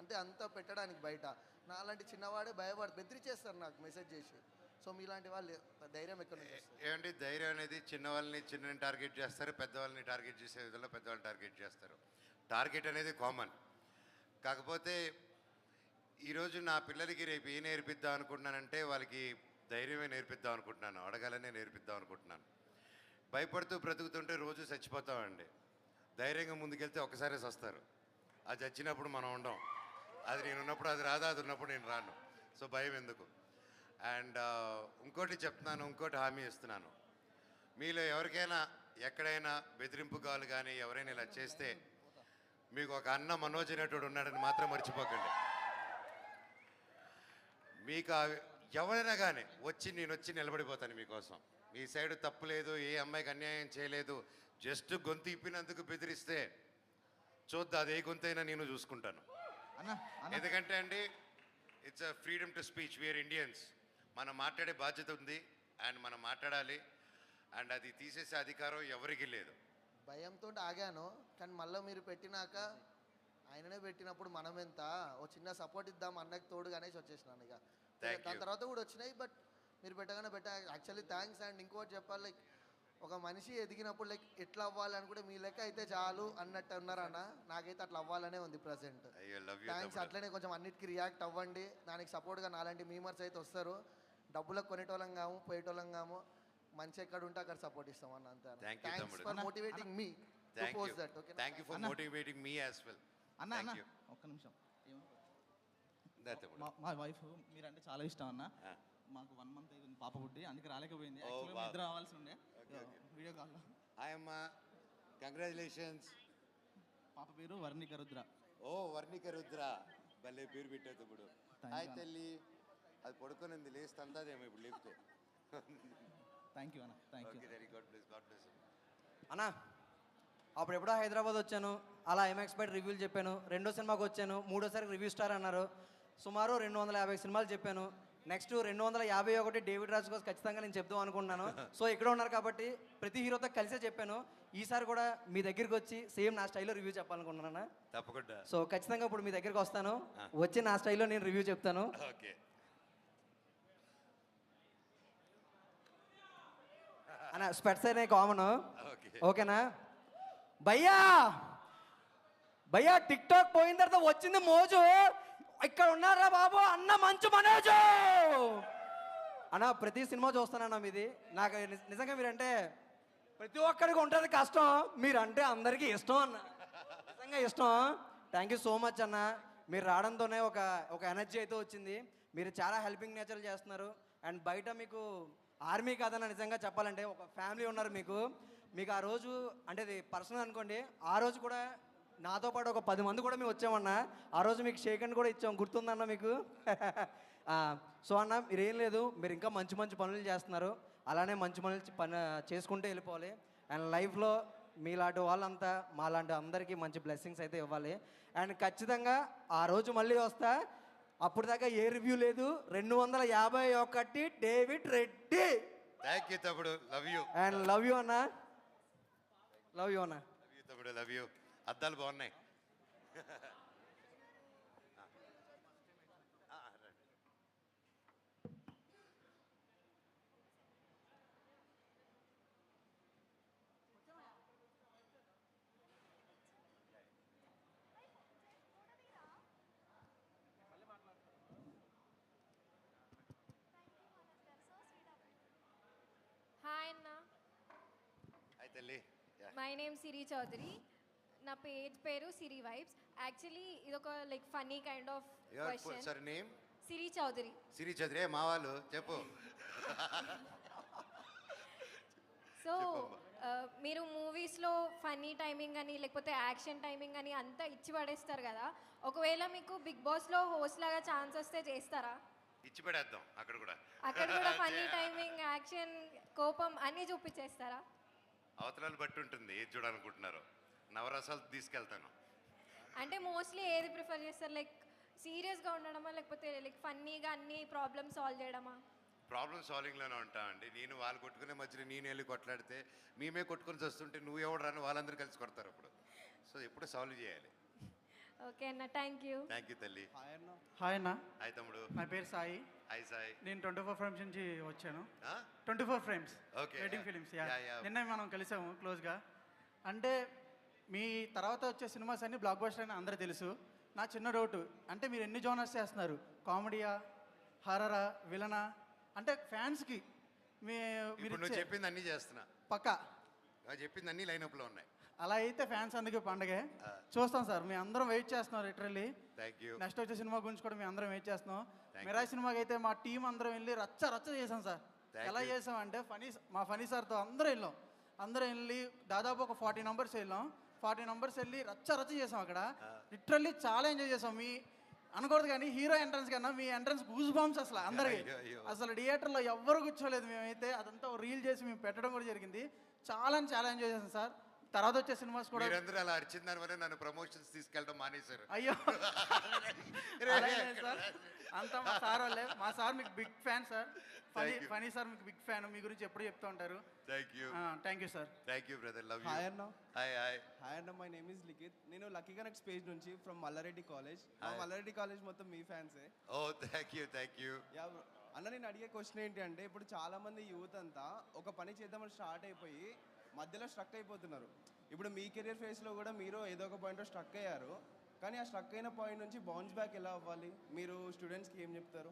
అంటే అంత పెట్టడానికి బయట? నా అలాంటి చిన్నవాడే బెదిరిచేస్తారు నాకు మెసేజ్ చేసి. సో మీలాంటి వాళ్ళు ధైర్యం ఎక్కడి నుంచి వస్తుంది? ఏమంటే ధైర్యం అనేది చిన్నవాళ్ళని చిన్నని టార్గెట్ చేస్తారు, పెద్దవాళ్ళని టార్గెట్ చేసే విధంలో పెద్దవాళ్ళని టార్గెట్ చేస్తారు. టార్గెట్ అనేది కామన్. కాకపోతే ఈరోజు నా పిల్లలకి రేపు ఏ నేర్పిద్దాం అనుకుంటున్నానంటే వాళ్ళకి ధైర్యమే నేర్పిద్దాం అనుకుంటున్నాను, అడగాలనే నేర్పిద్దాం అనుకుంటున్నాను. భయపడుతూ బ్రతుకుతుంటే రోజు చచ్చిపోతామండి. ధైర్యంగా ముందుకెళ్తే ఒక్కసారే వస్తారు. అది చచ్చినప్పుడు మనం ఉండం. అది నేను ఉన్నప్పుడు అది రాదా, అది ఉన్నప్పుడు నేను రాను. సో భయం ఎందుకు? అండ్ ఇంకోటి చెప్తున్నాను, ఇంకోటి హామీ ఇస్తున్నాను. మీలో ఎవరికైనా ఎక్కడైనా బెదిరింపు కావాలి కానీ ఎవరైనా ఇలా చేస్తే మీకు ఒక అన్న మనోజ్ అనేటోడు ఉన్నాడని మాత్రం మర్చిపోకండి. మీకు ఎవరైనా కానీ నేను వచ్చి నిలబడిపోతాను మీకోసం. మీ సైడ్ తప్పు లేదు, ఏ అమ్మాయికి అన్యాయం చేయలేదు, జస్ట్ గొంతు ఇప్పినందుకు బెదిరిస్తే చూద్దా, అది ఏ గొంతైనా నేను చూసుకుంటాను. ఎందుకంటే అండి it's a freedom to speech. We're Indians. మనం మాట్లాడే బాధ్యత ఉంది అండ్ మనం మాట్లాడాలి. అండ్ అది తీసేసే అధికారం ఎవరికి లేదు. భయంతో ఆగాను, కానీ మళ్ళీ మీరు పెట్టినాక ఆయననే పెట్టినప్పుడు మనం ఎంత ఓ చిన్న సపోర్ట్ ఇద్దాం అన్నకి తోడుగా అనేసి వచ్చేసినాను. ఇక దాని తర్వాత కూడా వచ్చినాయి, బట్ మీరు పెట్టగానే యాక్చువల్లీ థ్యాంక్స్. అండ్ ఇంకోటి చెప్పాలి, లైక్ ఒక మనిషి ఎదిగినప్పుడు లైక్ ఎట్లా అవ్వాలని కూడా మీ లెక్క అయితే చాలు అన్నట్టు ఉన్నారన్న. నాకైతే అట్లా అవ్వాలనే ఉంది ప్రజెంట్. థ్యాంక్స్. అట్లనే కొంచెం అన్నిటికీ రియాక్ట్ అవ్వండి. దానికి సపోర్ట్గా నాలాంటి మీమర్స్ అయితే వస్తారు. డబ్బులకు కొనేటోళ్ళం కాము, పోయేటోళ్ళం కాము. మంచి ఎక్కడ ఉంటే అక్కడ సపోర్ట్ ఇస్తాం అన్న. అంతే. Thanks for motivating me to post that. Okay, thank you for motivating me as well. అన్న ఒక్క నిమిషం. మా వైఫ్ మీరంటే చాలా ఇష్టం అన్న. మాకు 1 month అయింది పాప పుట్టి, అందుకే రాలేకపోయింది. యాక్చువల్గా ఇద్దరు రావాల్సి ఉండే వీడియో కాల్లో. హాయ్ అమ్మ, కంగ్రాచులేషన్స్. పాప పేరు వర్ణిక రుద్ర. ఓ వర్ణిక రుద్ర, భలే పేరు పెట్టేది. ఇప్పుడు హాయ్ తల్లి. అది పడుకునింది, లేస్తే అంతాదేమో ఇప్పుడు లేపితే. థ్యాంక్ యూ అన్న. Thank you. Very good. Please God bless. అన్న అప్పుడు ఎప్పుడో హైదరాబాద్ వచ్చాను, అలా ఎంఎక్స్పైట్ రివ్యూలు చెప్పాను. రెండో సినిమాకి వచ్చాను, మూడోసారి రివ్యూ స్టార్ అన్నారు. సుమారు 250 సినిమాలు చెప్పాను. నెక్స్ట్ 251 డేవిడ్ రాజ్ కోసం ఖచ్చితంగా నేను చెప్దాం అనుకుంటున్నాను. సో ఇక్కడ ఉన్నారు కాబట్టి ప్రతి హీరోతో కలిసే చెప్పాను. ఈసారి కూడా మీ దగ్గరికి వచ్చి సేమ్ నా స్టైల్లో రివ్యూ చెప్పాలనుకుంటున్నాను. తప్పకుండా. సో ఖచ్చితంగా ఇప్పుడు మీ దగ్గరికి వస్తాను, వచ్చి నా స్టైల్లో నేను రివ్యూ చెప్తాను. ఓకే. అన్న స్పెట్స్ అనే కామన్. ఓకేనా భయ్యా? భయ్యా టిక్ టాక్ పోయిన తర్వాత వచ్చింది మోజు. ఇక్కడ ఉన్నారా బాబు అన్న మంచు మనోజు అన్న. ప్రతి సినిమా చూస్తానన్నా మీది. నాకు నిజంగా మీరంటే ప్రతి ఒక్కరికి ఉంటుంది కష్టం, మీరంటే అందరికీ ఇష్టం అన్న. నిజంగా ఇష్టం. థ్యాంక్ యూ సో మచ్ అన్న. మీరు రావడంతోనే ఒక ఎనర్జీ అయితే వచ్చింది. మీరు చాలా హెల్పింగ్ నేచర్ చేస్తున్నారు. అండ్ బయట మీకు ఆర్మీ కాదన్న, నిజంగా చెప్పాలంటే ఒక ఫ్యామిలీ ఉన్నారు మీకు ఆ రోజు అంటే ఇది పర్సనల్ అనుకోండి. ఆ రోజు కూడా నాతో పాటు ఒక 10 మంది కూడా మేము వచ్చామన్నా. ఆ రోజు మీకు షేక్ హ్యాండ్ కూడా ఇచ్చాం, గుర్తుందన్న మీకు? సో అన్న మీరేం లేదు, మీరు ఇంకా మంచి మంచి పనులు చేస్తున్నారు. అలానే మంచి పని చేసుకుంటూ వెళ్ళిపోవాలి. అండ్ లైఫ్లో మీలాంటి వాళ్ళంతా మాలాంటి అందరికీ మంచి బ్లెస్సింగ్స్ అయితే ఇవ్వాలి. అండ్ ఖచ్చితంగా ఆ రోజు మళ్ళీ వస్తా. అప్పుడు దాకా ఏ రివ్యూ లేదు. 251 డేవిడ్ రెడ్డి. థ్యాంక్ యూ తమ్ముడు. Love you. And love you అన్న. లవ్ యూ అన్న. లవ్ యూ తమ్ముడు. Love you. అద్దాలు బాగున్నాయి. హాయ్ అన్న. హాయ్ తల్లి. My name Siri Chowdary. నా పేరు సిరి వైబ్స్. యాక్చువల్లీ ఇది ఒక like funny kind of question. Sir name Siri Chowdary. Siri Chowdary. మా వాళ్ళు చెప్పు. సో మీరు మూవీస్లో ఫన్నీ టైమింగ్ అని లేకపోతే యాక్షన్ టైమింగ్ అని అంతా ఇచ్చి పడేస్తారు కదా. ఒకవేళ మీకు బిగ్ బాస్లో హోస్ట్ లాగా ఛాన్స్ వస్తే చేస్తారా? ఇచ్చి పడేద్దాం అక్కడ కూడా. అక్కడ కూడా ఫన్నీ టైమింగ్, యాక్షన్, కోపం అన్నీ చూపించేస్తారా? అవతరాలు బట్టి ఉంటుంది ఏది చూడాలనుకుంటున్నారో. నవరసాలు తీసుకెళ్తాను. అంటే మోస్ట్లీ ఏది ప్రిఫర్ చేస్తారు? లైక్ సీరియస్గా ఉండడమా లేకపోతే లైక్ ఫన్నీగా అన్ని ప్రాబ్లమ్ సాల్వ్ చేయడమా? ప్రాబ్లమ్ సాల్వింగ్లోనే ఉంటామండి. నేను వాళ్ళు కొట్టుకునే మధ్యలో నేను వెళ్ళి కొట్లాడితే మేమే కొట్టుకొని వస్తుంటే నువ్వు ఎవడు రాని వాళ్ళందరూ కలిసి కొడతారు అప్పుడు. సో ఎప్పుడు సాల్వ్ చేయాలి. ఓకే అన్న, థ్యాంక్ యూ. థ్యాంక్ యూ తల్లి. హాయ్ అన్న. హాయ్ తమ్ముడు. నా పేరు సాయి. హాయ్ సాయి. నేను 24 ఫ్రేమ్స్ నుంచి వచ్చాను. 24 frames okay. Wedding films. Yeah. నిన్న మనం కలిసాము క్లోజ్గా. అంటే మీ తర్వాత వచ్చే సినిమాస్ అన్ని బ్లాక్ బస్టర్ అని అందరూ తెలుసు. నా చిన్న డౌట్, అంటే మీరు ఎన్ని జోనర్స్ చేస్తున్నారు? కామెడీయా, హర్రరా, విలనా? అంటే ఫ్యాన్స్కి మీరు నువ్వు చెప్పింది అన్నీ చేస్తున్నా. పక్కా చెప్పింది అన్ని లైనప్లో ఉన్నాయి. అలా అయితే ఫ్యాన్స్ అందుకే పండగే. చూస్తాం సార్, మీ అందరం వెయిట్ చేస్తున్నాం లిటరల్లీ. Thank you. నెక్స్ట్ వచ్చే సినిమా గురించి కూడా మేము అందరం వెయిట్ చేస్తున్నాం. మిరాయి సినిమాకి అయితే మా టీం అందరం వెళ్ళి రచ్చ చేసాం సార్. ఎలా చేసాం అంటే మా ఫనీ సార్తో అందరం వెళ్ళి దాదాపు ఒక 40 నంబర్స్ వెళ్ళాం. 40 నంబర్స్ వెళ్ళి రచ్చ చేసాం అక్కడ. లిటరల్లీ చాలా ఎంజాయ్ చేసాం. మీ అనకూడదు కానీ హీరో ఎంట్రన్స్ కన్నా మీ ఎంట్రన్స్ గూస్ బాంబ్స్ అసలు అందరికి. అసలు థియేటర్లో ఎవ్వరు కూర్చోలేదు. మేమైతే అదంతా రీల్ చేసి మేము పెట్టడం కూడా జరిగింది. చాలా ఎంజాయ్ చేసాం సార్. తర్వాత వచ్చే సినిమాస్ కూడా మీరందరూ అలా అరిచిన దాని వల్ల నన్ను ప్రమోషన్స్ తీసుకెళ్ళడం మానేశారు. అయ్యో సార్, అంతా మా సార్ వాళ్ళే. మా సార్ మీకు big fan sir. Funny sir మీకు బిగ్ ఫ్యాన్. మీ గురించి ఎప్పుడు చెప్తూ ఉంటారు. Thank you sir. Thank you brother. Love you. Hi అన్న. హాయ్ అన్న, మై నేమ్ ఇస్ లిఖిత్. నేను లక్కీ కనెక్ట్ పేజ్ నుంచి from Mallareddy college. Mallareddy college మొత్తం మీ ఫ్యాన్సే. ఓ థ్యాంక్ యూ. అన్న, నేను అడిగే క్వశ్చన్ ఏంటి అంటే, ఇప్పుడు చాలా మంది యూత్ అంతా ఒక పని చేద్దామని స్టార్ట్ అయిపోయి మధ్యలో స్ట్రక్ అయిపోతున్నారు. ఇప్పుడు మీ కెరియర్ ఫేస్లో కూడా మీరు ఏదో ఒక పాయింట్లో స్ట్రక్ అయ్యారు. కానీ ఆ స్ట్రక్ అయిన పాయింట్ నుంచి బౌన్స్ బ్యాక్ ఎలా అవ్వాలి? మీరు స్టూడెంట్స్కి ఏం చెప్తారు?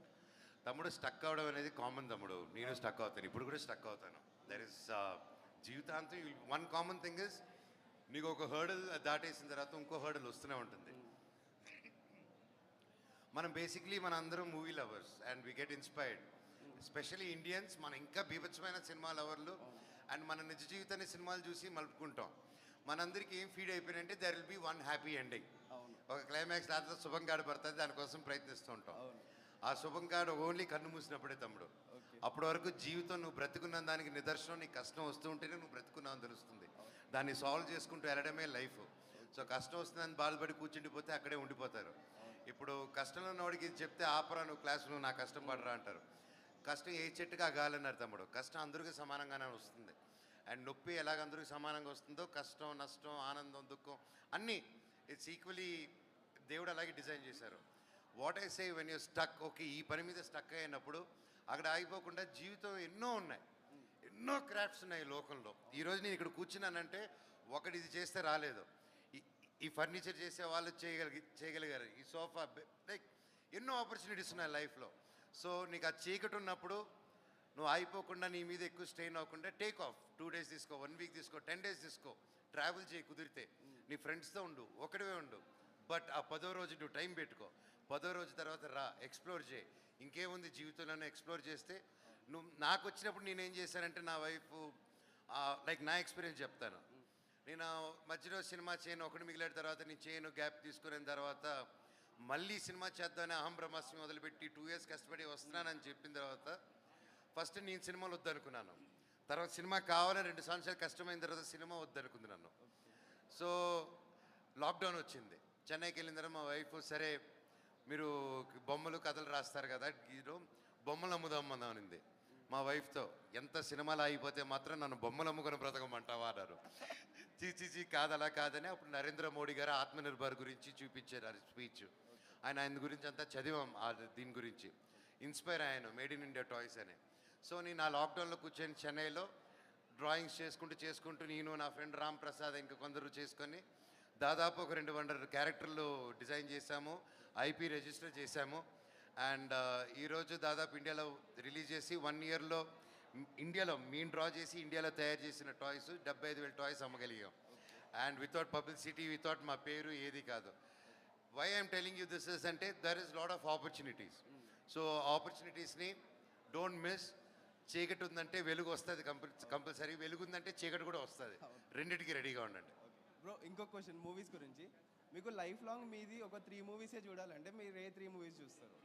తమ్ముడు, స్టక్ అవ్వడం అనేది కామన్ తమ్ముడు. నేను స్టక్ అవుతాను, ఇప్పుడు కూడా స్టక్ అవుతాను. దర్ ఇస్ జీవితాంతం వన్ కామన్ థింగ్ ఇస్, నీకు ఒక హర్డల్ దాటేసిన తర్వాత ఇంకో హర్డల్ వస్తూనే ఉంటుంది. మనం బేసిక్లీ మన అందరం movie lovers and we get inspired. Especially Indians మన ఇంకా బీభత్సమైన సినిమా లవర్లు. అండ్ మన నిజ జీవితాన్ని సినిమాలు చూసి మలుపుకుంటాం. మనందరికీ ఏం ఫీడ్ అయిపోయినంటే there will be one happy ending. ఒక క్లైమాక్స్ దాంట్లో శుభం కార్డు పడుతుంది, దానికోసం ప్రయత్నిస్తూ ఉంటాం. ఆ శుభం కార్డు ఓన్లీ కన్ను మూసినప్పుడే తమ్ముడు. అప్పటి వరకు జీవితం నువ్వు బ్రతుకున్న దానికి నిదర్శనం. నీకు కష్టం వస్తూ ఉంటేనే నువ్వు బ్రతుకున్నావు తెలుస్తుంది. దాన్ని సాల్వ్ చేసుకుంటూ వెళ్ళడమే లైఫ్. సో కష్టం వస్తుందని బాధపడి కూర్చుండిపోతే అక్కడే ఉండిపోతారు. ఇప్పుడు కష్టంలో ఉన్నవాడికి చెప్తే ఆపరా నువ్వు క్లాస్, నువ్వు నా కష్టం పడరా అంటారు. కష్టం ఏ చెట్టుగా గాలన్నారు తమ్ముడు. కష్టం అందరికీ సమానంగానే వస్తుంది. అండ్ నొప్పి ఎలాగ అందరికీ సమానంగా వస్తుందో కష్టం, నష్టం, ఆనందం, దుఃఖం అన్నీ ఇట్స్ ఈక్వలీ దేవుడు అలాగే డిజైన్ చేశారు. What I say when you stuck, okay ఈ పని మీద స్టక్ అయినప్పుడు అక్కడ ఆగిపోకుండా జీవితం ఎన్నో ఉన్నాయి, ఎన్నో క్రాఫ్ట్స్ ఉన్నాయి లోకంలో. ఈరోజు నేను ఇక్కడ కూర్చున్నానంటే ఒకటి ఇది చేస్తే రాలేదు, ఈ ఫర్నిచర్ చేసే వాళ్ళు చేయగలిగారు, ఈ సోఫా, లైక్ ఎన్నో ఆపర్చునిటీస్ ఉన్నాయి లైఫ్లో. సో నీకు ఆ చీకటి ఉన్నప్పుడు నువ్వు అయిపోకుండా నీ మీద ఎక్కువ స్ట్రెయిన్ అవ్వకుండా టేక్ ఆఫ్. 2 days తీసుకో, 1 week తీసుకో, 10 days తీసుకో, ట్రావెల్ చేయి కుదిరితే. నీ ఫ్రెండ్స్తో ఉండు, ఒకటివే ఉండు. బట్ ఆ 10వ రోజు నువ్వు టైం పెట్టుకో. 10వ రోజు తర్వాత రా, ఎక్స్ప్లోర్ చేయి. ఇంకేముంది జీవితంలోనే ఎక్స్ప్లోర్ చేస్తే నువ్వు. నాకు వచ్చినప్పుడు నేనేం చేశానంటే నా వైఫ్ లైక్ నా ఎక్స్పీరియన్స్ చెప్తాను. నేను మధ్యలో సినిమా చేయను, ఒకటి మిగిలిన తర్వాత నేను చేయను, గ్యాప్ తీసుకున్న తర్వాత మళ్ళీ సినిమా చేద్దామని అహం బ్రహ్మాస్మి మొదలుపెట్టి 2 years కష్టపడి వస్తున్నానని చెప్పిన తర్వాత ఫస్ట్ నేను సినిమాలు వద్దనుకున్నాను. తర్వాత సినిమా కావాలని 2 సంవత్సరాలు కష్టమైన తర్వాత సినిమా వద్దనుకున్నాను. సో లాక్డౌన్ వచ్చింది. చెన్నైకి వెళ్ళిన తర్వాత మా వైఫ్, సరే మీరు బొమ్మలు కథలు రాస్తారు కదా, బొమ్మలు అమ్ముదాం అనింది మా వైఫ్తో. ఎంత సినిమాలు అయిపోతే మాత్రం నన్ను బొమ్మలు అమ్ముకొని బ్రతకమంటావా అన్నారు. చీచీ కాదలా కాదని అప్పుడు నరేంద్ర మోడీ గారు ఆత్మనిర్భర్ గురించి చూపించారు స్పీచ్. ఆయన గురించి అంతా చదివాం. దీని గురించి ఇన్స్పైర్ అయ్యాను, మేడ్ ఇన్ ఇండియా టాయ్స్ అని. సో నేను ఆ లాక్డౌన్లో కూర్చొని చెన్నైలో డ్రాయింగ్స్ చేసుకుంటూ నేను, నా ఫ్రెండ్ రామ్ ప్రసాద్, ఇంకా కొందరు చేసుకొని దాదాపు ఒక 200 క్యారెక్టర్లు డిజైన్ చేశాము, ఐపీ రిజిస్టర్ చేశాము. అండ్ ఈరోజు దాదాపు ఇండియాలో రిలీజ్ చేసి 1 yearలో ఇండియాలో మేము డ్రా చేసి ఇండియాలో తయారు చేసిన టాయ్స్ 75,000 టాయ్స్ అమ్మగలిగాం. అండ్ వితౌట్ పబ్లిసిటీ, వితౌట్ మా పేరు ఏది కాదు. Why I'm telling you this is అంటే there is lot of opportunities. So ఆపర్చునిటీస్ని డోంట్ మిస్. చీకటి ఉందంటే వెలుగు వస్తుంది కంపల్సరీ, వెలుగు ఉందంటే చీకటి కూడా వస్తుంది. రెండింటికి రెడీగా ఉండండి. బ్రో, ఇంకో క్వశ్చన్ మూవీస్ గురించి. మీకు లైఫ్ లాంగ్ మీది ఒక 3 movies చూడాలంటే మీరు ఏ 3 movies చూస్తారు?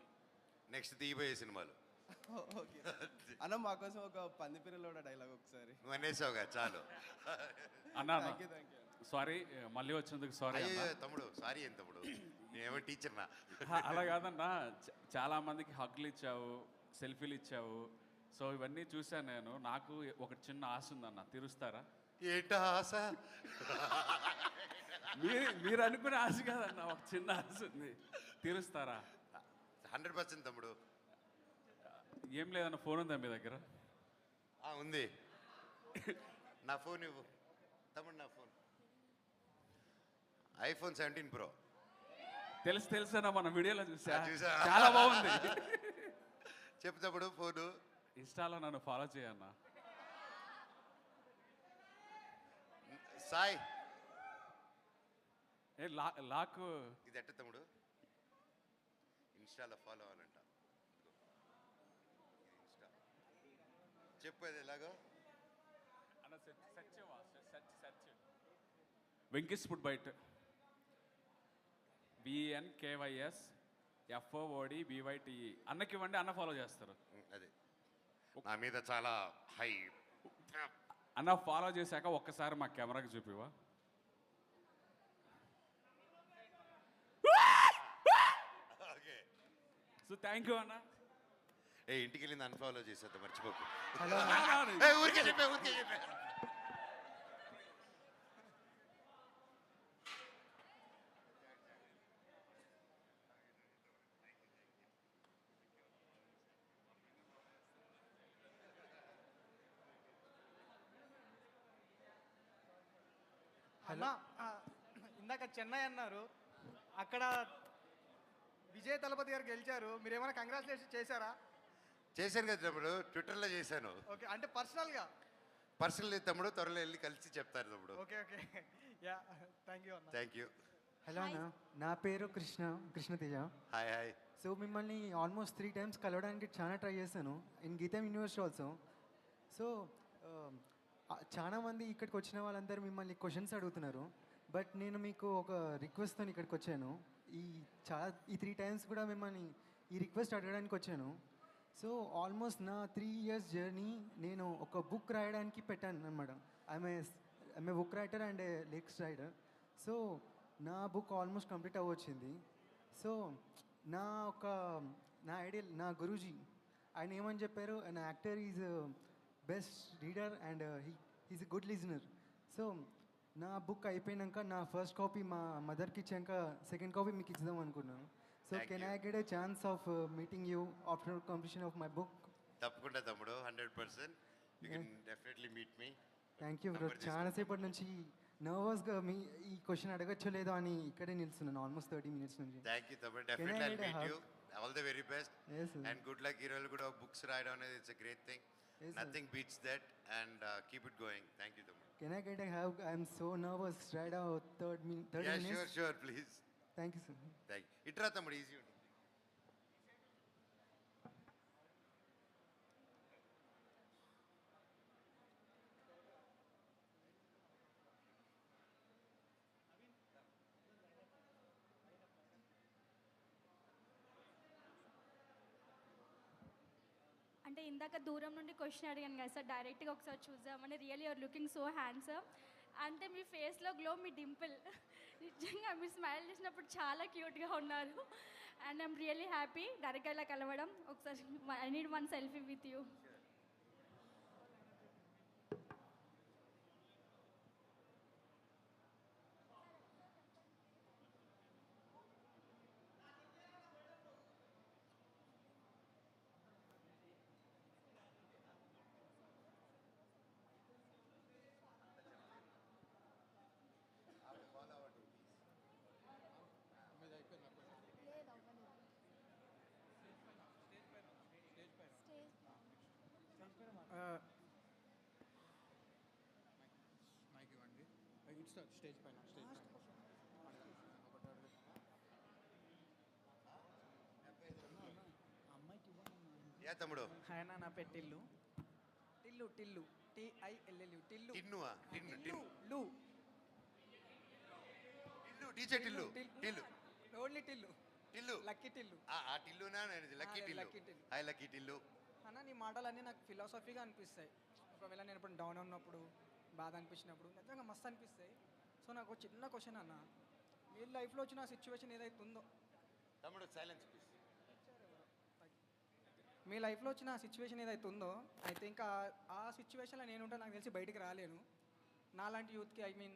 నెక్స్ట్ తీయబోయే సినిమాలు. ఓకే అన్న, మా కోసం ఒక పందిపిరలోడ డైలాగ్ ఒకసారి. నువ్వు అనేసావుగా చాలు. Thank you. సారీ మళ్ళీ వచ్చినందుకు సారీ అయ్యో అన్న తమ్ముడు సారీ ఏం తమ్ముడు నేనేమో టీచర్నా అలా కాదన్నా చాలా మందికి హగ్లు ఇచ్చావు సెల్ఫీలు ఇచ్చావు సో ఇవన్నీ చూశాను నేను నాకు ఒక చిన్న ఆశ ఉందన్న తీరుస్తారా ఏంటా ఆశ మీరు అనుకునే ఆశ కాదన్న ఒక చిన్న ఆశ ఉంది తీరుస్తారా 100% తమ్ముడు ఏం లేదన్న ఫోన్ ఉందా మీ దగ్గర ఉంది నా ఫోన్ ఇవ్వు తమ్ముడు నా ఫోన్ iPhone 17 Pro తెలుసా మన వీడియోలో చూసా చూసా చాలా బాగుంది చెప్పు తమ్ముడు ఫోను ఇన్స్టాలో నన్ను ఫాలో చేయన్న సాయ్ ఏ లాక్ ఇది ఎట్ట తమ్ముడు ఇన్స్టాలో ఫాలో అవ్వాలంట ఇన్స్టా చెప్పు అది ఎలాగో Venky's food byte VNKYS FOOD BYTE అన్నకి ఇవ్వండి అన్న ఫాలో చేస్తారు అది నా మీద చాలా హై అన్న ఫాలో చేశాక ఒక్కసారి మా కెమెరాకి చూపివా ఓకే సో థ్యాంక్ యూ అన్న ఇంటికి వెళ్ళింది అన్ఫాలో చేసేద్దా మర్చిపోకు హలో ఊరికే చెప్పా అన్న ఇందాక చెన్నై అన్నారు అక్కడ విజయ్ తలపతి గారు గెలిచారు మీరు ఏమైనా కంగ్రాచులేషన్ చేశారా చేశాను కదా తమ్ముడు ట్విట్టర్లో చేశాను ఓకే అంటే పర్సనల్గా పర్సనల్ తమ్ముడు త్వరలో వెళ్ళి కలిసి చెప్తారు తమ్ముడు ఓకే యా థ్యాంక్ యూ అన్న థ్యాంక్ యూ హలో అన్న నా పేరు కృష్ణతేజ హాయ్ సో మిమ్మల్ని ఆల్మోస్ట్ 3 times కలవడానికి చాలా ట్రై చేశాను ఇన్ గీతం యూనివర్సిటీ ఆల్సో సో చాలా మంది ఇక్కడికి వచ్చిన వాళ్ళందరూ మిమ్మల్ని క్వశ్చన్స్ అడుగుతున్నారు బట్ నేను మీకు ఒక రిక్వెస్ట్తో ఇక్కడికి వచ్చాను ఈ 3 times కూడా మిమ్మల్ని ఈ రిక్వెస్ట్ అడగడానికి వచ్చాను సో ఆల్మోస్ట్ నా 3 years జర్నీ నేను ఒక బుక్ రాయడానికి పెట్టాను అనమాట I'm a book writer and a lyrics writer so నా బుక్ ఆల్మోస్ట్ కంప్లీట్ అవ్వచ్చింది సో నా ఐడియల్ నా గురూజీ ఆయన ఏమని చెప్పారు and actor is best reader and is a good listener so నా బుక్ అయిపోయినాక నా ఫస్ట్ కాపీ మా మదర్కి ఇచ్చాక సెకండ్ కాపీ మీకు ఇద్దాం అనుకున్నాను so can I get a chance of meeting you after completion of my book తప్పకుండా తమ్ముడు 100% you can definitely meet me thank you bro చాలాసేపటి నుంచి నర్వస్గా ఈ క్వశ్చన్ అడగచ్చో లేదో అని ఇక్కడే నిలుస్తున్నాను ఆల్మోస్ట్ 30 minutes నుంచి థ్యాంక్ యూ తమ్ముడు definitely I'll meet you all the very best and good luck ఈ రోజు కూడా బుక్స్ రాయడం అనేది it's a great thing nothing beats that and keep it going thank you తమ్ముడు can I get I'm so nervous right out 30 minutes sure please thank you sir thank you ఇట్రా తమ్ముడు easy ఉంటుంది అంటే ఇందాక దూరం నుండి క్వశ్చన్ అడిగాను కదా సార్ డైరెక్ట్గా ఒకసారి చూద్దామని really you're looking so handsome అంటే మీ ఫేస్లో గ్లో మీ డింపుల్ నిజంగా మీరు స్మైల్ చేసినప్పుడు చాలా క్యూట్గా ఉన్నారు అండ్ ఐమ్ రియల్లీ హ్యాపీ డైరెక్ట్గా ఇలా కలవడం ఒకసారి I need one selfie with you stage పైన యా తమ్ముడు ఆయన నా పెట్టిల్లు టిల్లు టిల్లు TILLU టిల్లు టిన్నువా టిన్ను టిన్ను లు Tillu DJ Tillu Tillu only Tillu Tillu lucky Tillu ఆ టిల్లునా నేను lucky Tillu lucky Tillu hi lucky Tillu అన్న నీ మాటలన్నీ నాకు ఫిలాసఫీగా అనిపిస్తాయి ఒకవేళ నేను ఇప్పుడు డౌన్ ఉన్నప్పుడు బాధ అనిపించినప్పుడు నిజంగా మస్తు అనిపిస్తాయి సో సో నాకు ఒక చిన్న క్వశ్చన్ అన్న, మీ లైఫ్లో వచ్చిన సిచ్యువేషన్ ఏదైతే ఉందో, తమ్ముడు సైలెన్స్ ప్లీజ్. మీ లైఫ్లో వచ్చిన సిచ్యువేషన్ ఏదైతే ఉందో, అయితే ఇంకా ఆ సిచ్యువేషన్లో నేను ఉంటే నాకు తెలిసి బయటికి రాలేను. నాలాంటి యూత్కి, ఐ మీన్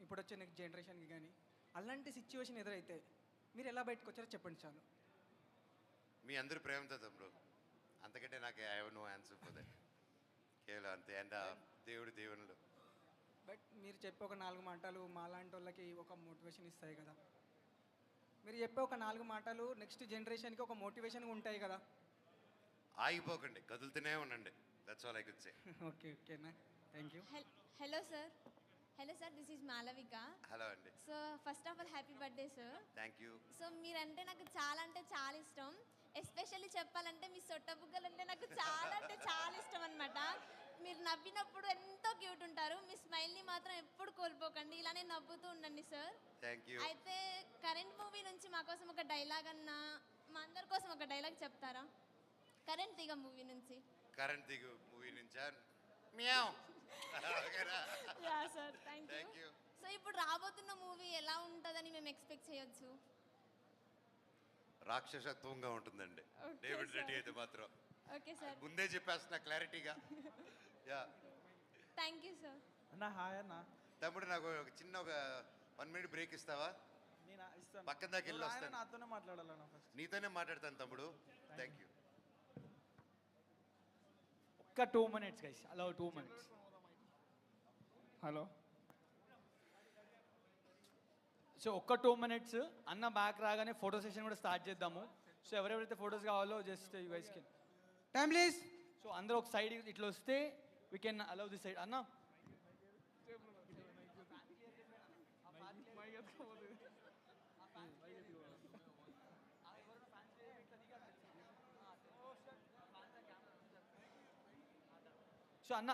ఇప్పుడు వచ్చే నెక్స్ట్ జనరేషన్కి కానీ అలాంటి సిచ్యువేషన్ ఎదురైతే మీరు ఎలా బయటకు వచ్చారో చెప్పండి చాలు. మీ అందరి ప్రేమతో తమ్ముడు, అంతకంటే నాకు I have no answer for that. కేవలం అంతే. అండ్ దేవుడి దేవుళ్ళు. బట్ మీరు చెప్పే ఒక 4 మాటలు మాలాంటి వాళ్ళకి ఒక మోటివేషన్ ఇస్తాయి కదా. మీరు చెప్పే ఒక 4 మాటలు నెక్స్ట్ జనరేషన్కి ఒక మోటివేషన్గా ఉంటాయి కదా. ఆగిపోకండి, కదులుతూనే ఉండండి. That's all I could say. Okay ఓకేనా, thank you. Hello sir. Hello sir, this is Malavika. Hello అండి. So first of all happy birthday sir. Thank you. So మీరంటే నాకు చాలా అంటే చాలా ఇష్టం. ఎస్పెషల్లీ చెప్పాలంటే మీ సొట్ట బుగ్గలు అంటే నాకు చాలా అంటే చాలా ఇష్టం అనమాట. మీరు నవ్వినప్పుడు ఎంతో క్యూట్ ఉంటారు. మీ స్మైల్ని మాత్రం ఎప్పుడు కోల్పోకండి, ఇలానే నవ్వుతూ ఉండండి సార్. Thank you. అయితే కరెంట్ మూవీ నుంచి మా కోసం ఒక డైలాగ్ అన్నా, మా అందరి కోసం ఒక డైలాగ్ చెప్తారా? కరెంట్ తీగ మూవీ నుంచి. కరెంట్ దిగు మూవీ నుంచా? Meow. Yeah sir, thank thank you. You. So ఇప్పుడు రాబోతున్న మూవీ ఎలా ఉంటుందని మేము ఎక్స్పెక్ట్ చేయొచ్చు? రాక్షసత్వంగా ఉంటుందండి. Okay, David Reddy sir. అయితే మాత్రం ఓకే సార్, ముందే చెప్పేస్తున్నా క్లారిటీగా. Yeah thank you sir. అన్న హాయ్ అన్న. తమ్ముడు, నాకు ఒక చిన్న 1 minute బ్రేక్ ఇస్తావా? నేను ఇస్తాను. పక్కన దాకా వెళ్ళి ఆయన వస్తాను. నాతోనే మాట్లాడాలన్న ఫస్ట్. నీతోనే మాట్లాడతాను తమ్ముడు. Thank you. ఒక్క 2 minutes గైస్, అలా 2 minutes. హలో. సో ఒక్క 2 minutes అన్న బ్యాక్ రాగానే ఫోటో సెషన్ కూడా స్టార్ట్ చేద్దాము. సో ఎవరెవరైతే ఫొటోస్ కావాలో just you guys can time please. So అందరూ ఒక సైడ్ ఇట్లా వస్తే we can allow this side. అన్న సో అన్న